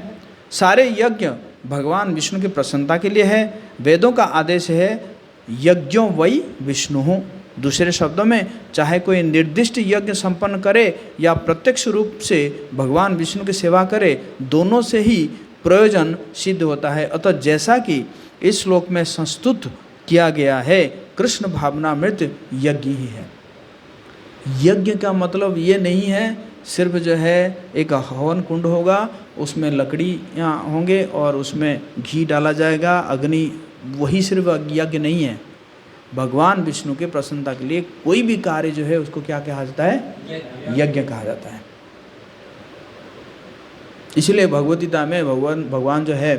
सारे यज्ञ भगवान विष्णु की प्रसन्नता के लिए है। वेदों का आदेश है यज्ञों वै विष्णु, दूसरे शब्दों में, चाहे कोई निर्दिष्ट यज्ञ संपन्न करे या प्रत्यक्ष रूप से भगवान विष्णु की सेवा करे, दोनों से ही प्रयोजन सिद्ध होता है। अतः जैसा कि इस श्लोक में संस्तुत किया गया है, कृष्ण भावनामृत यज्ञ ही है। यज्ञ का मतलब ये नहीं है सिर्फ जो है एक हवन कुंड होगा, उसमें लकड़ियाँ होंगे और उसमें घी डाला जाएगा, अग्नि, वही सिर्फ यज्ञ नहीं है। भगवान विष्णु के प्रसन्नता के लिए कोई भी कार्य जो है उसको क्या कहा जाता है? यज्ञ कहा जाता है। इसलिए भगवद्गीता में भगवान जो है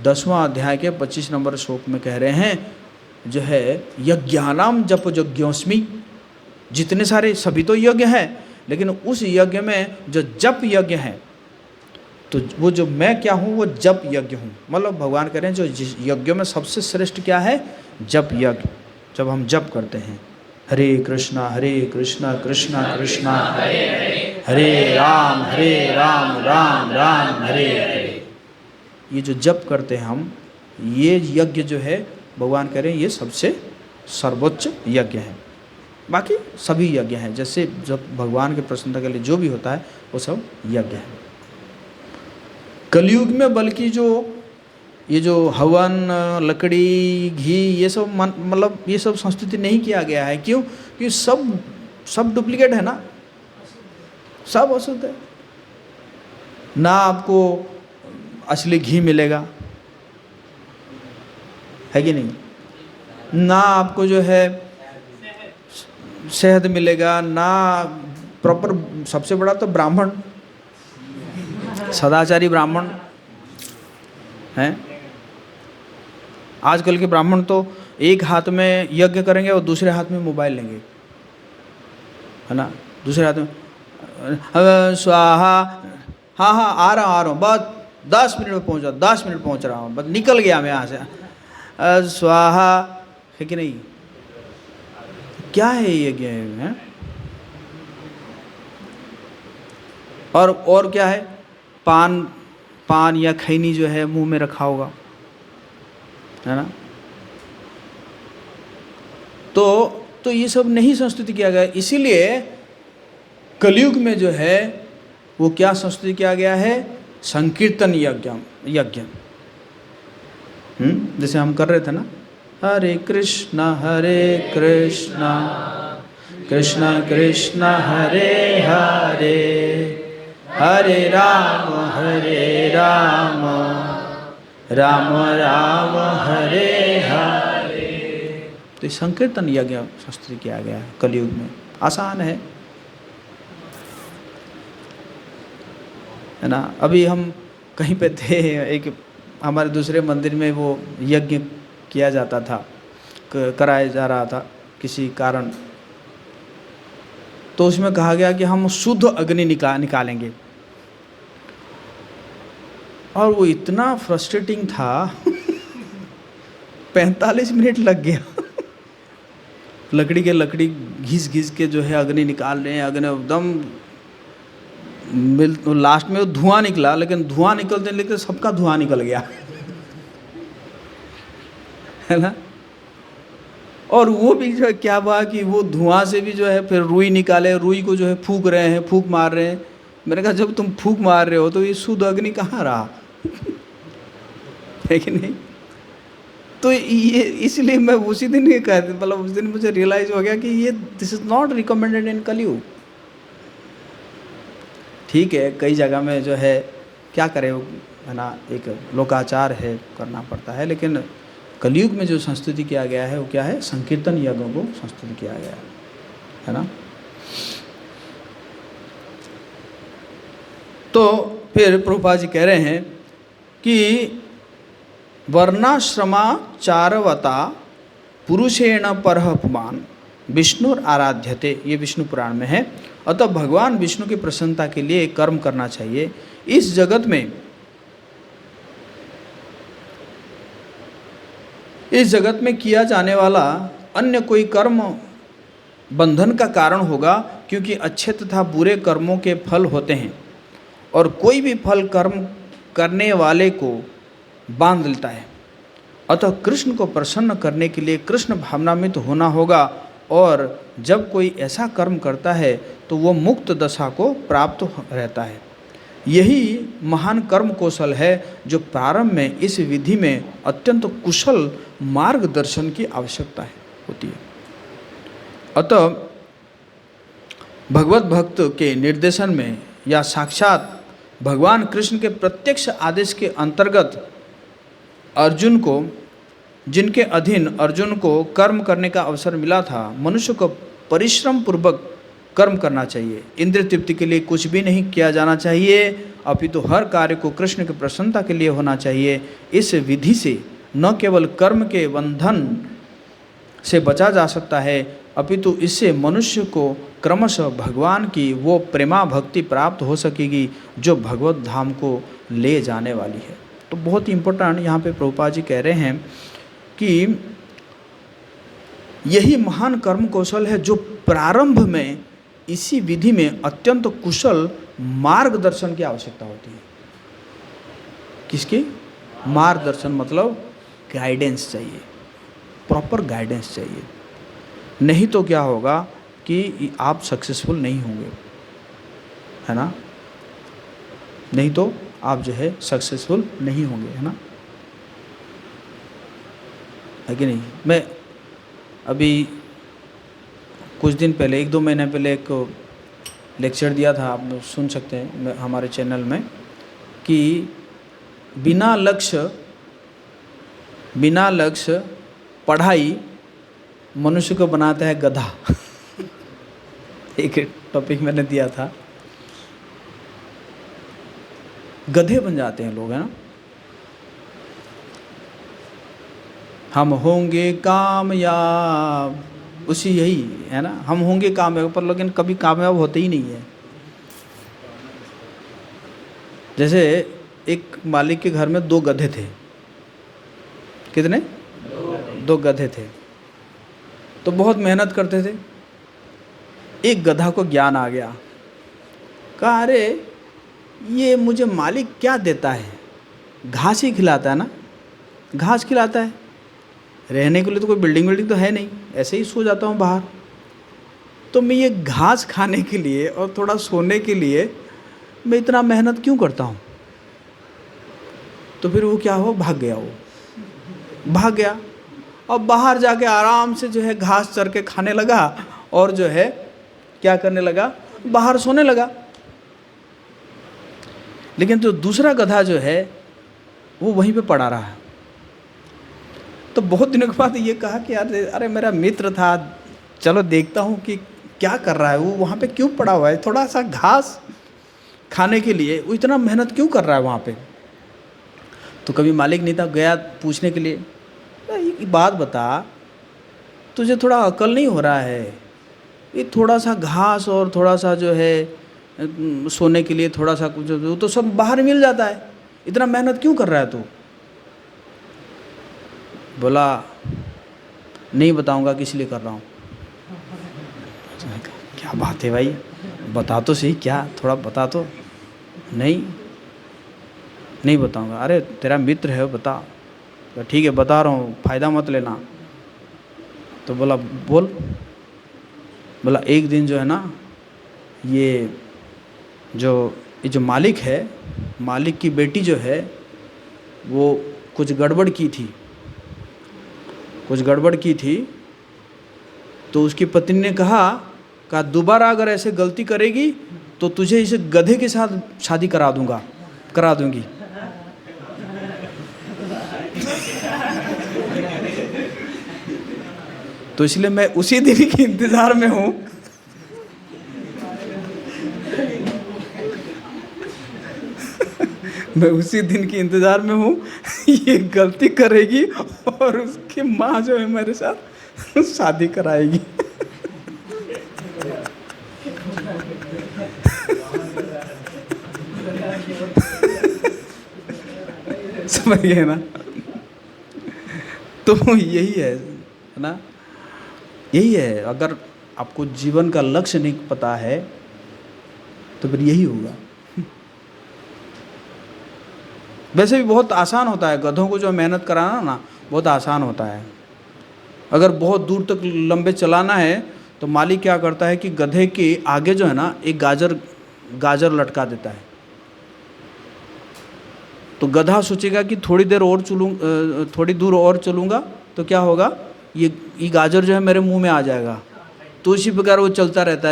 10वां अध्याय के 25 नंबर श्लोक में कह रहे हैं जो है, यज्ञानाम जप यज्ञोस्मि। जितने सारे सभी तो यज्ञ हैं, लेकिन उस यज्ञ में जो जप यज्ञ है, तो वो जो मैं क्या हूँ वो जप यज्ञ हूँ। मतलब भगवान कह रहे हैं जो यज्ञों में सबसे श्रेष्ठ क्या है? जप यज्ञ। जब हम जप करते हैं हरे कृष्णा कृष्णा कृष्णा हरे राम राम राम हरे हरे, ये जो जप करते हैं हम, ये यज्ञ जो है भगवान कह रहे हैं ये सबसे सर्वोच्च यज्ञ है। बाकी सभी यज्ञ हैं, जैसे जब भगवान के प्रसन्नता के लिए जो भी होता है वो सब यज्ञ है। कलयुग में बल्कि ये जो हवन, लकड़ी, घी, ये सब मतलब ये सब संस्तुति नहीं किया गया है। क्यों? क्योंकि सब डुप्लीकेट है ना, सब अशुद्ध है। ना आपको असली घी मिलेगा, है कि नहीं? ना आपको जो है शहद मिलेगा, ना प्रॉपर, सबसे बड़ा तो ब्राह्मण, सदाचारी ब्राह्मण हैं। आजकल के ब्राह्मण तो एक हाथ में यज्ञ करेंगे और दूसरे हाथ में मोबाइल लेंगे, है ना? दूसरे हाथ में स्वाहा, हाँ आ रहा हूँ, बस 10 मिनट में पहुँच रहा, 10 मिनट पहुँच रहा हूँ, बस निकल गया मैं यहाँ से, स्वाहा, है कि नहीं? क्या है यज्ञ है? और क्या है? पान या खैनी जो है मुंह में रखा होगा, है ना? तो ये सब नहीं संस्तुति किया गया। इसीलिए कलयुग में जो है वो क्या संस्तुति किया गया है? संकीर्तन यज्ञ। जैसे हम कर रहे थे ना, हरे कृष्णा कृष्णा कृष्णा हरे हरे, हरे राम राम राम हरे हरे। तो संकीर्तन यज्ञ संस्तुति किया गया है कलयुग में। आसान है ना? अभी हम कहीं पे थे, एक हमारे दूसरे मंदिर में वो यज्ञ किया जाता था, कराया जा रहा था किसी कारण। तो उसमें कहा गया कि हम शुद्ध अग्नि निकालेंगे, और वो इतना फ्रस्ट्रेटिंग था 45 मिनट लग गया लकड़ी घिस के जो है अग्नि निकाल रहे हैं, अग्नि एकदम लास्ट में धुआं निकला, लेकिन धुआं निकलते सबका धुआं निकल गया है ना? और वो भी जो है क्या हुआ कि वो धुआं से भी जो है फिर रुई निकाले, रुई को जो है फूंक रहे हैं, फूंक मार रहे हैं। मैंने कहा जब तुम फूंक मार रहे हो तो ये शुद्ध अग्नि कहाँ रहा है कि नहीं? तो ये इसलिए मैं उसी दिन ये कहते, मतलब उस दिन मुझे रियलाइज हो गया कि ये this is not recommended in कलयुग। ठीक है, कई जगह में जो है क्या करें, है ना, एक लोकाचार है, करना पड़ता है, लेकिन कलयुग में जो संस्तुति किया गया है वो क्या है? संकीर्तन यज्ञों को संस्तुति किया गया है ना? तो फिर प्रभुपाद जी कह रहे हैं कि वर्णाश्रमाचारवता पुरुषेण परः पुमान् विष्णुर आराध्यते, ये विष्णु पुराण में है। अतः भगवान विष्णु की प्रसन्नता के लिए कर्म करना चाहिए। इस जगत में किया जाने वाला अन्य कोई कर्म बंधन का कारण होगा, क्योंकि अच्छे तथा बुरे कर्मों के फल होते हैं, और कोई भी फल कर्म करने वाले को बांध लेता है। अतः कृष्ण को प्रसन्न करने के लिए कृष्ण भावनामृत होना होगा, और जब कोई ऐसा कर्म करता है तो वो मुक्त दशा को प्राप्त रहता है। यही महान कर्म कौशल है जो प्रारंभ में इस विधि में अत्यंत कुशल मार्गदर्शन की आवश्यकता होती है। अतः भगवत भक्त के निर्देशन में या साक्षात भगवान कृष्ण के प्रत्यक्ष आदेश के अंतर्गत अर्जुन को, जिनके अधीन अर्जुन को कर्म करने का अवसर मिला था, मनुष्य को परिश्रम पूर्वक कर्म करना चाहिए। इंद्रिय तृप्ति के लिए कुछ भी नहीं किया जाना चाहिए, अपितु हर कार्य को कृष्ण की प्रसन्नता के लिए होना चाहिए। इस विधि से न केवल कर्म के बंधन से बचा जा सकता है, अपितु इससे मनुष्य को क्रमशः भगवान की वो प्रेमा भक्ति प्राप्त हो सकेगी जो भगवत धाम को ले जाने वाली है। तो बहुत ही इम्पोर्टेंट यहाँ पे प्रभुपाद जी कह रहे हैं कि यही महान कर्म कौशल है जो प्रारंभ में इसी विधि में अत्यंत कुशल मार्गदर्शन की आवश्यकता होती है। किसकी? मार्गदर्शन मतलब गाइडेंस चाहिए, प्रॉपर गाइडेंस चाहिए। नहीं तो क्या होगा कि आप सक्सेसफुल नहीं होंगे, है ना? नहीं तो आप जो है सक्सेसफुल नहीं होंगे, है ना? है कि नहीं? मैं अभी कुछ दिन पहले, 1-2 महीने पहले एक लेक्चर दिया था, आप सुन सकते हैं हमारे चैनल में, कि बिना लक्ष्य पढ़ाई मनुष्य को बनाता है गधा। एक टॉपिक मैंने दिया था, गधे बन जाते हैं लोग, है ना? हम होंगे कामयाब, उसी यही है ना, हम होंगे कामयाब, पर लेकिन कभी कामयाब होते ही नहीं है। जैसे एक मालिक के घर में 2 गधे थे। कितने? 2 गधे थे। तो बहुत मेहनत करते थे। एक गधा को ज्ञान आ गया, कहा अरे ये मुझे मालिक क्या देता है, घास ही खिलाता है ना, घास खिलाता है, रहने के लिए तो कोई बिल्डिंग तो है नहीं, ऐसे ही सो जाता हूँ बाहर, तो मैं ये घास खाने के लिए और थोड़ा सोने के लिए मैं इतना मेहनत क्यों करता हूँ? तो फिर वो क्या हो, भाग गया और बाहर जाके आराम से जो है घास चर के खाने लगा और जो है क्या करने लगा, बाहर सोने लगा। लेकिन जो दूसरा गधा जो है वो वहीं पे पड़ा रहा। तो बहुत दिनों के बाद ये कहा कि यार अरे मेरा मित्र था, चलो देखता हूँ कि क्या कर रहा है, वो वहाँ पे क्यों पड़ा हुआ है, थोड़ा सा घास खाने के लिए वो इतना मेहनत क्यों कर रहा है वहाँ पे। तो कभी मालिक नहीं था, गया पूछने के लिए, एक बात बता, तुझे थोड़ा अकल नहीं हो रहा है, ये थोड़ा सा घास और थोड़ा सा जो है सोने के लिए थोड़ा सा कुछ तो सब बाहर मिल जाता है, इतना मेहनत क्यों कर रहा है तू? बोला नहीं बताऊंगा किस लिए कर रहा हूँ। क्या बात है भाई, बता तो सही, क्या थोड़ा बता तो। नहीं बताऊंगा। अरे तेरा मित्र है, बता। तो ठीक है बता रहा हूँ, फ़ायदा मत लेना। तो बोला बोल। बोला एक दिन जो है ना, ये जो मालिक है, मालिक की बेटी जो है वो कुछ गड़बड़ की थी। तो उसकी पत्नी ने कहा दोबारा अगर ऐसे गलती करेगी तो तुझे इस गधे के साथ शादी करा दूंगी। तो इसलिए मैं उसी दिन के इंतजार में हूँ। मैं उसी दिन के इंतजार में हूँ, ये गलती करेगी और उसकी माँ जो है मेरे साथ शादी कराएगी। समझ गए ना? तो यही है ना, यही है। अगर आपको जीवन का लक्ष्य नहीं पता है तो फिर यही होगा। वैसे भी बहुत आसान होता है, गधों को जो मेहनत कराना ना बहुत आसान होता है। अगर बहुत दूर तक लंबे चलाना है तो मालिक क्या करता है कि गधे के आगे जो है ना एक गाजर लटका देता है। तो गधा सोचेगा कि थोड़ी दूर और चलूँगा तो क्या होगा, ये गाजर जो है मेरे मुंह में आ जाएगा। तो इसी प्रकार वो चलता रहता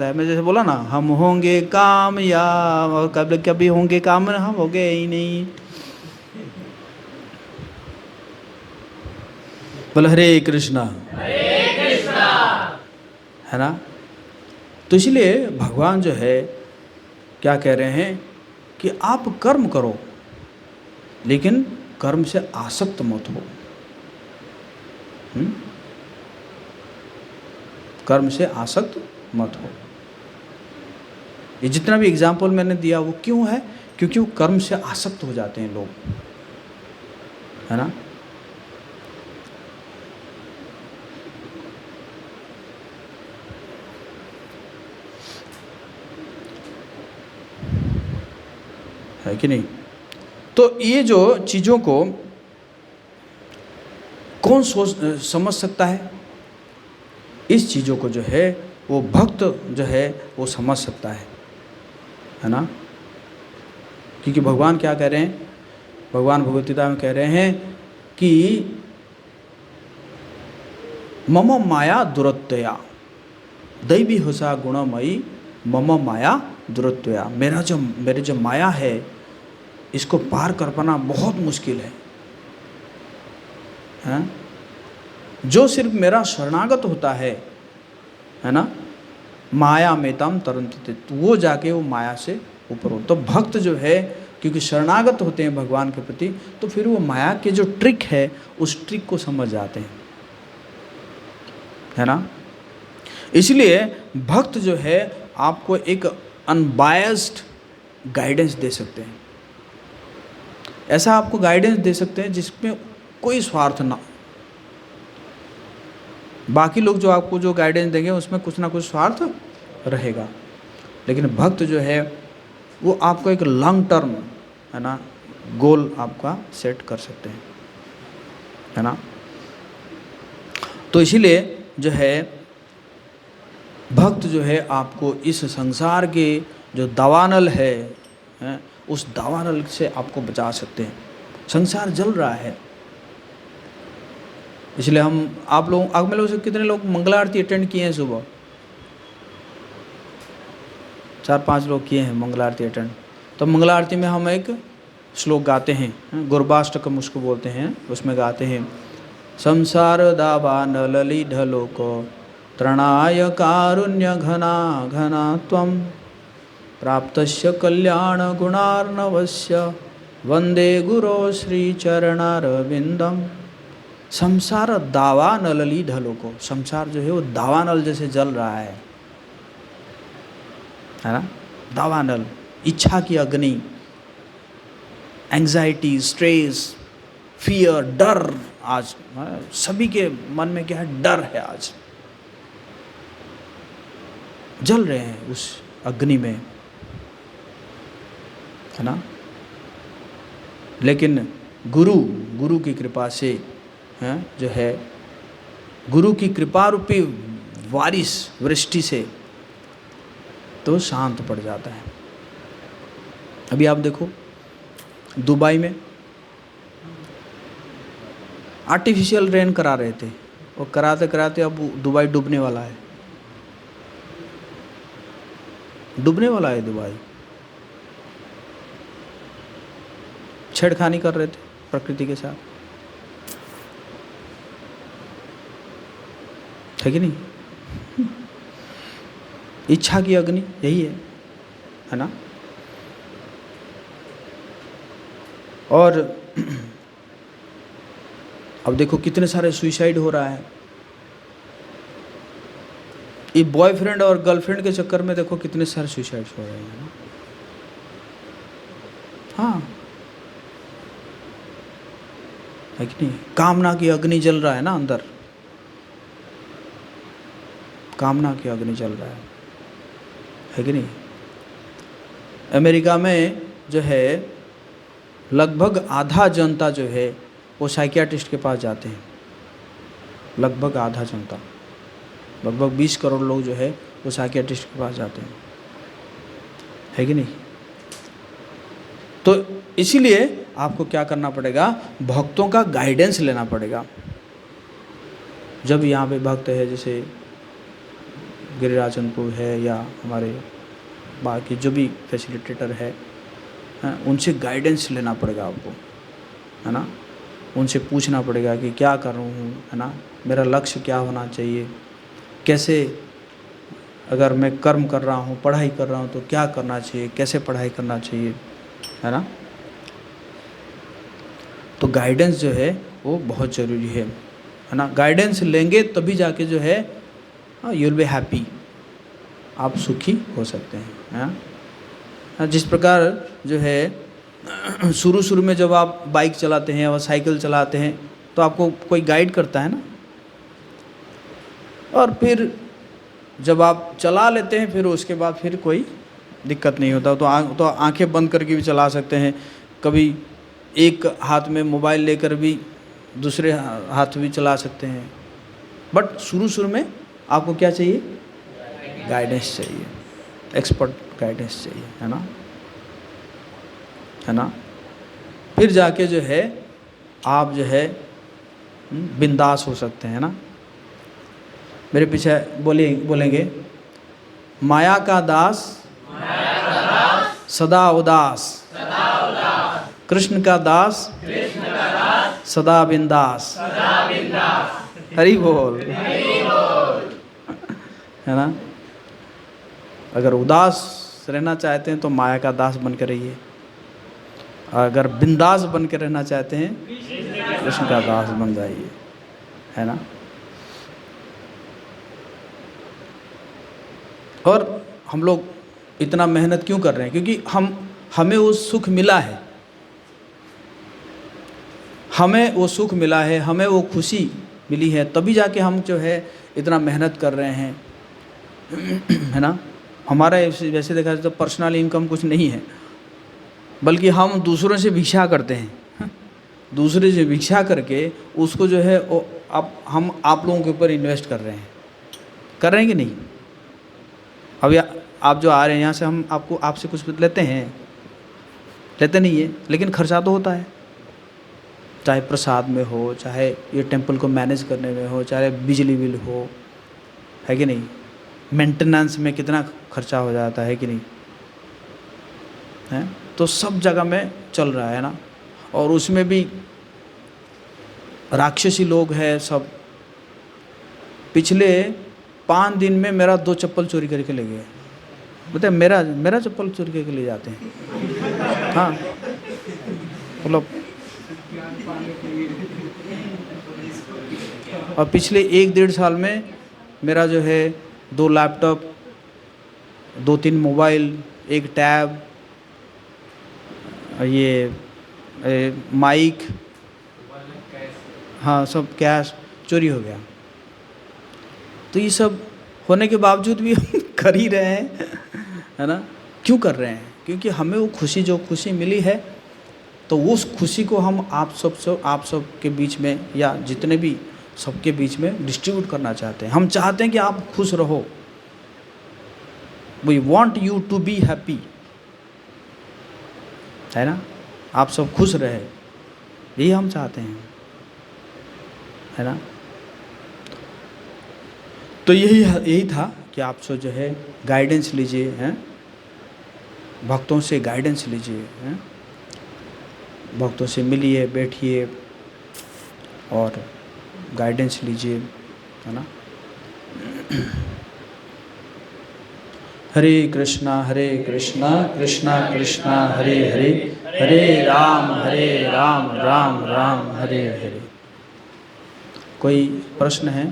है। मैं जैसे बोला ना, हम होंगे कामयाब, और कभी कभी होंगे काम, हम हो गए ही नहीं। बोले हरे कृष्णा है ना। तो इसलिए भगवान जो है क्या कह रहे हैं कि आप कर्म करो, लेकिन कर्म से आसक्त मत हो। कर्म से आसक्त मत हो। ये जितना भी एग्जाम्पल मैंने दिया वो क्यों है, क्योंकि वो कर्म से आसक्त हो जाते हैं लोग, है ना। है कि नहीं। तो ये जो चीज़ों को कौन समझ सकता है, इस चीज़ों को जो है वो भक्त जो है वो समझ सकता है ना। क्योंकि भगवान क्या कह रहे हैं, भगवान भगवद गीता में कह रहे हैं कि मम माया दुरत्वया दैवी हुसा गुणमयी मम माया दुरत्वया। मेरे जो माया है इसको पार कर पाना बहुत मुश्किल है? जो सिर्फ मेरा शरणागत होता है ना, माया में तम तरंत, वो जाके वो माया से ऊपर हो। तो भक्त जो है क्योंकि शरणागत होते हैं भगवान के प्रति, तो फिर वो माया के जो ट्रिक है उस ट्रिक को समझ जाते हैं, है ना। इसलिए भक्त जो है आपको एक अनबायस्ड गाइडेंस दे सकते हैं। ऐसा आपको गाइडेंस दे सकते हैं जिसमें कोई स्वार्थ ना। बाकी लोग जो आपको जो गाइडेंस देंगे उसमें कुछ ना कुछ स्वार्थ रहेगा, लेकिन भक्त जो है वो आपको एक लॉन्ग टर्म, है ना, गोल आपका सेट कर सकते हैं, है ना। तो इसीलिए जो है भक्त जो है आपको इस संसार के जो दावानल है उस दावानल से आपको बचा सकते हैं। संसार जल रहा है, इसलिए आप में लोग से कितने लोग मंगला आरती अटेंड किए हैं? सुबह 4-5 लोग किए हैं मंगला आरती अटेंड। तो मंगला आरती में हम एक श्लोक गाते हैं, गुरबाष्टकम उसको बोलते हैं, उसमें गाते हैं संसार दावानलली ढलोको त्रणाय कारुण्य घना घना त्वं प्राप्तस्य कल्याण गुणार्णवस्य वंदे गुरो श्री चरणारविंदम। संसार दावानलली ढलोको, संसार जो है वो दावानल जैसे जल रहा है ना। दावानल, इच्छा की अग्नि, एंजाइटी, स्ट्रेस, फियर, डर। आज सभी के मन में क्या है, डर है। आज जल रहे हैं उस अग्नि में, है ना। लेकिन गुरु की कृपा से जो है, गुरु की कृपा रूपी बारिश वृष्टि से तो शांत पड़ जाता है। अभी आप देखो दुबई में आर्टिफिशियल रेन करा रहे थे, और कराते कराते अब दुबई डूबने वाला है। डूबने वाला है दुबई। छेड़खानी कर रहे थे प्रकृति के साथ, है कि नहीं। इच्छा की अग्नि यही है ना। और अब देखो कितने सारे सुसाइड हो रहा है। ये बॉयफ्रेंड और गर्लफ्रेंड के चक्कर में देखो कितने सारे सुसाइड्स हो रहे हैं ना। हाँ, है कि नहीं। कामना की अग्नि जल रहा है ना अंदर, कामना की अग्नि जल रहा है कि नहीं। अमेरिका में जो है लगभग आधा जनता जो है वो साइकियाट्रिस्ट के पास जाते हैं। लगभग आधा जनता, लगभग 20 करोड़ लोग जो है वो साइकियाट्रिस्ट के पास जाते हैं, है कि नहीं? तो इसीलिए आपको क्या करना पड़ेगा, भक्तों का गाइडेंस लेना पड़ेगा। जब यहाँ पे भक्त है, जैसे गिरिराज चंदपुर है या हमारे बाकी जो भी फैसिलिटेटर है, उनसे गाइडेंस लेना पड़ेगा आपको, है ना? उनसे पूछना पड़ेगा कि क्या कर रहा हूँ, है ना, मेरा लक्ष्य क्या होना चाहिए, कैसे, अगर मैं कर्म कर रहा हूँ, पढ़ाई कर रहा हूँ तो क्या करना चाहिए, कैसे पढ़ाई करना चाहिए, है ना? तो गाइडेंस जो है वो बहुत ज़रूरी है ना? गाइडेंस लेंगे तभी जाके जो है यू विल बी हैप्पी, आप सुखी हो सकते हैं, है? जिस प्रकार जो है शुरू में जब आप बाइक चलाते हैं और साइकिल चलाते हैं तो आपको कोई गाइड करता है ना, और फिर जब आप चला लेते हैं फिर उसके बाद फिर कोई दिक्कत नहीं होता, तो आंखें बंद करके भी चला सकते हैं, कभी एक हाथ में मोबाइल लेकर भी दूसरे हाथ भी चला सकते हैं। बट शुरू में आपको क्या चाहिए, गाइडेंस चाहिए, एक्सपर्ट गाइडेंस चाहिए, है ना, है ना? फिर जाके जो है आप जो है बिंदास हो सकते हैं ना। मेरे पीछे बोलेंगे, माया का दास सदा उदास, कृष्ण का दास सदा बिंदास, हरि बोल, है ना? अगर उदास रहना चाहते हैं तो माया का दास बन के रहिए, अगर बिंदास बन के रहना चाहते हैं कृष्ण का दास बन जाइए, है ना? और हम लोग इतना मेहनत क्यों कर रहे हैं? क्योंकि हमें वो सुख मिला है, हमें वो सुख मिला है, हमें वो खुशी मिली है, तभी जाके हम जो है इतना मेहनत कर रहे हैं, है ना? हमारा वैसे देखा जाए तो पर्सनल इनकम कुछ नहीं है, बल्कि हम दूसरों से भिक्षा करते हैं, दूसरे से भिक्षा करके उसको जो है वो हम आप लोगों के ऊपर इन्वेस्ट कर रहे हैं कि नहीं? अब आप जो आ रहे हैं यहाँ से, हम आपसे कुछ लेते नहीं है, लेकिन खर्चा तो होता है, चाहे प्रसाद में हो, चाहे ये टेंपल को मैनेज करने में हो, चाहे बिजली बिल हो, है कि नहीं? मेंटेनेंस में कितना खर्चा हो जाता है कि नहीं, है? तो सब जगह में चल रहा है ना, और उसमें भी राक्षसी लोग हैं सब। पिछले 5 दिन में मेरा 2 चप्पल चोरी करके ले गए, बताए, मेरा चप्पल चोरी करके ले जाते हैं, हाँ, मतलब। और पिछले 1-1.5 साल में मेरा जो है 2 लैपटॉप, 2-3 मोबाइल, 1 टैब, ये माइक, हाँ, सब कैश चोरी हो गया। तो ये सब होने के बावजूद भी हम कर ही रहे हैं, है ना? क्यों कर रहे हैं? क्योंकि हमें वो खुशी, जो खुशी मिली है, तो उस खुशी को हम आप सब के बीच में, या जितने भी सबके बीच में डिस्ट्रीब्यूट करना चाहते हैं। हम चाहते हैं कि आप खुश रहो, we want you to be happy, है ना? आप सब खुश रहे, यही हम चाहते हैं, है ना? तो यही था कि आप सब जो है गाइडेंस लीजिए, हैं, भक्तों से गाइडेंस लीजिए, हैं, भक्तों से मिलिए, बैठिए और गाइडेंस लीजिए, है ना? हरे कृष्णा कृष्णा कृष्णा हरे हरे, हरे राम राम राम हरे हरे। कोई प्रश्न है?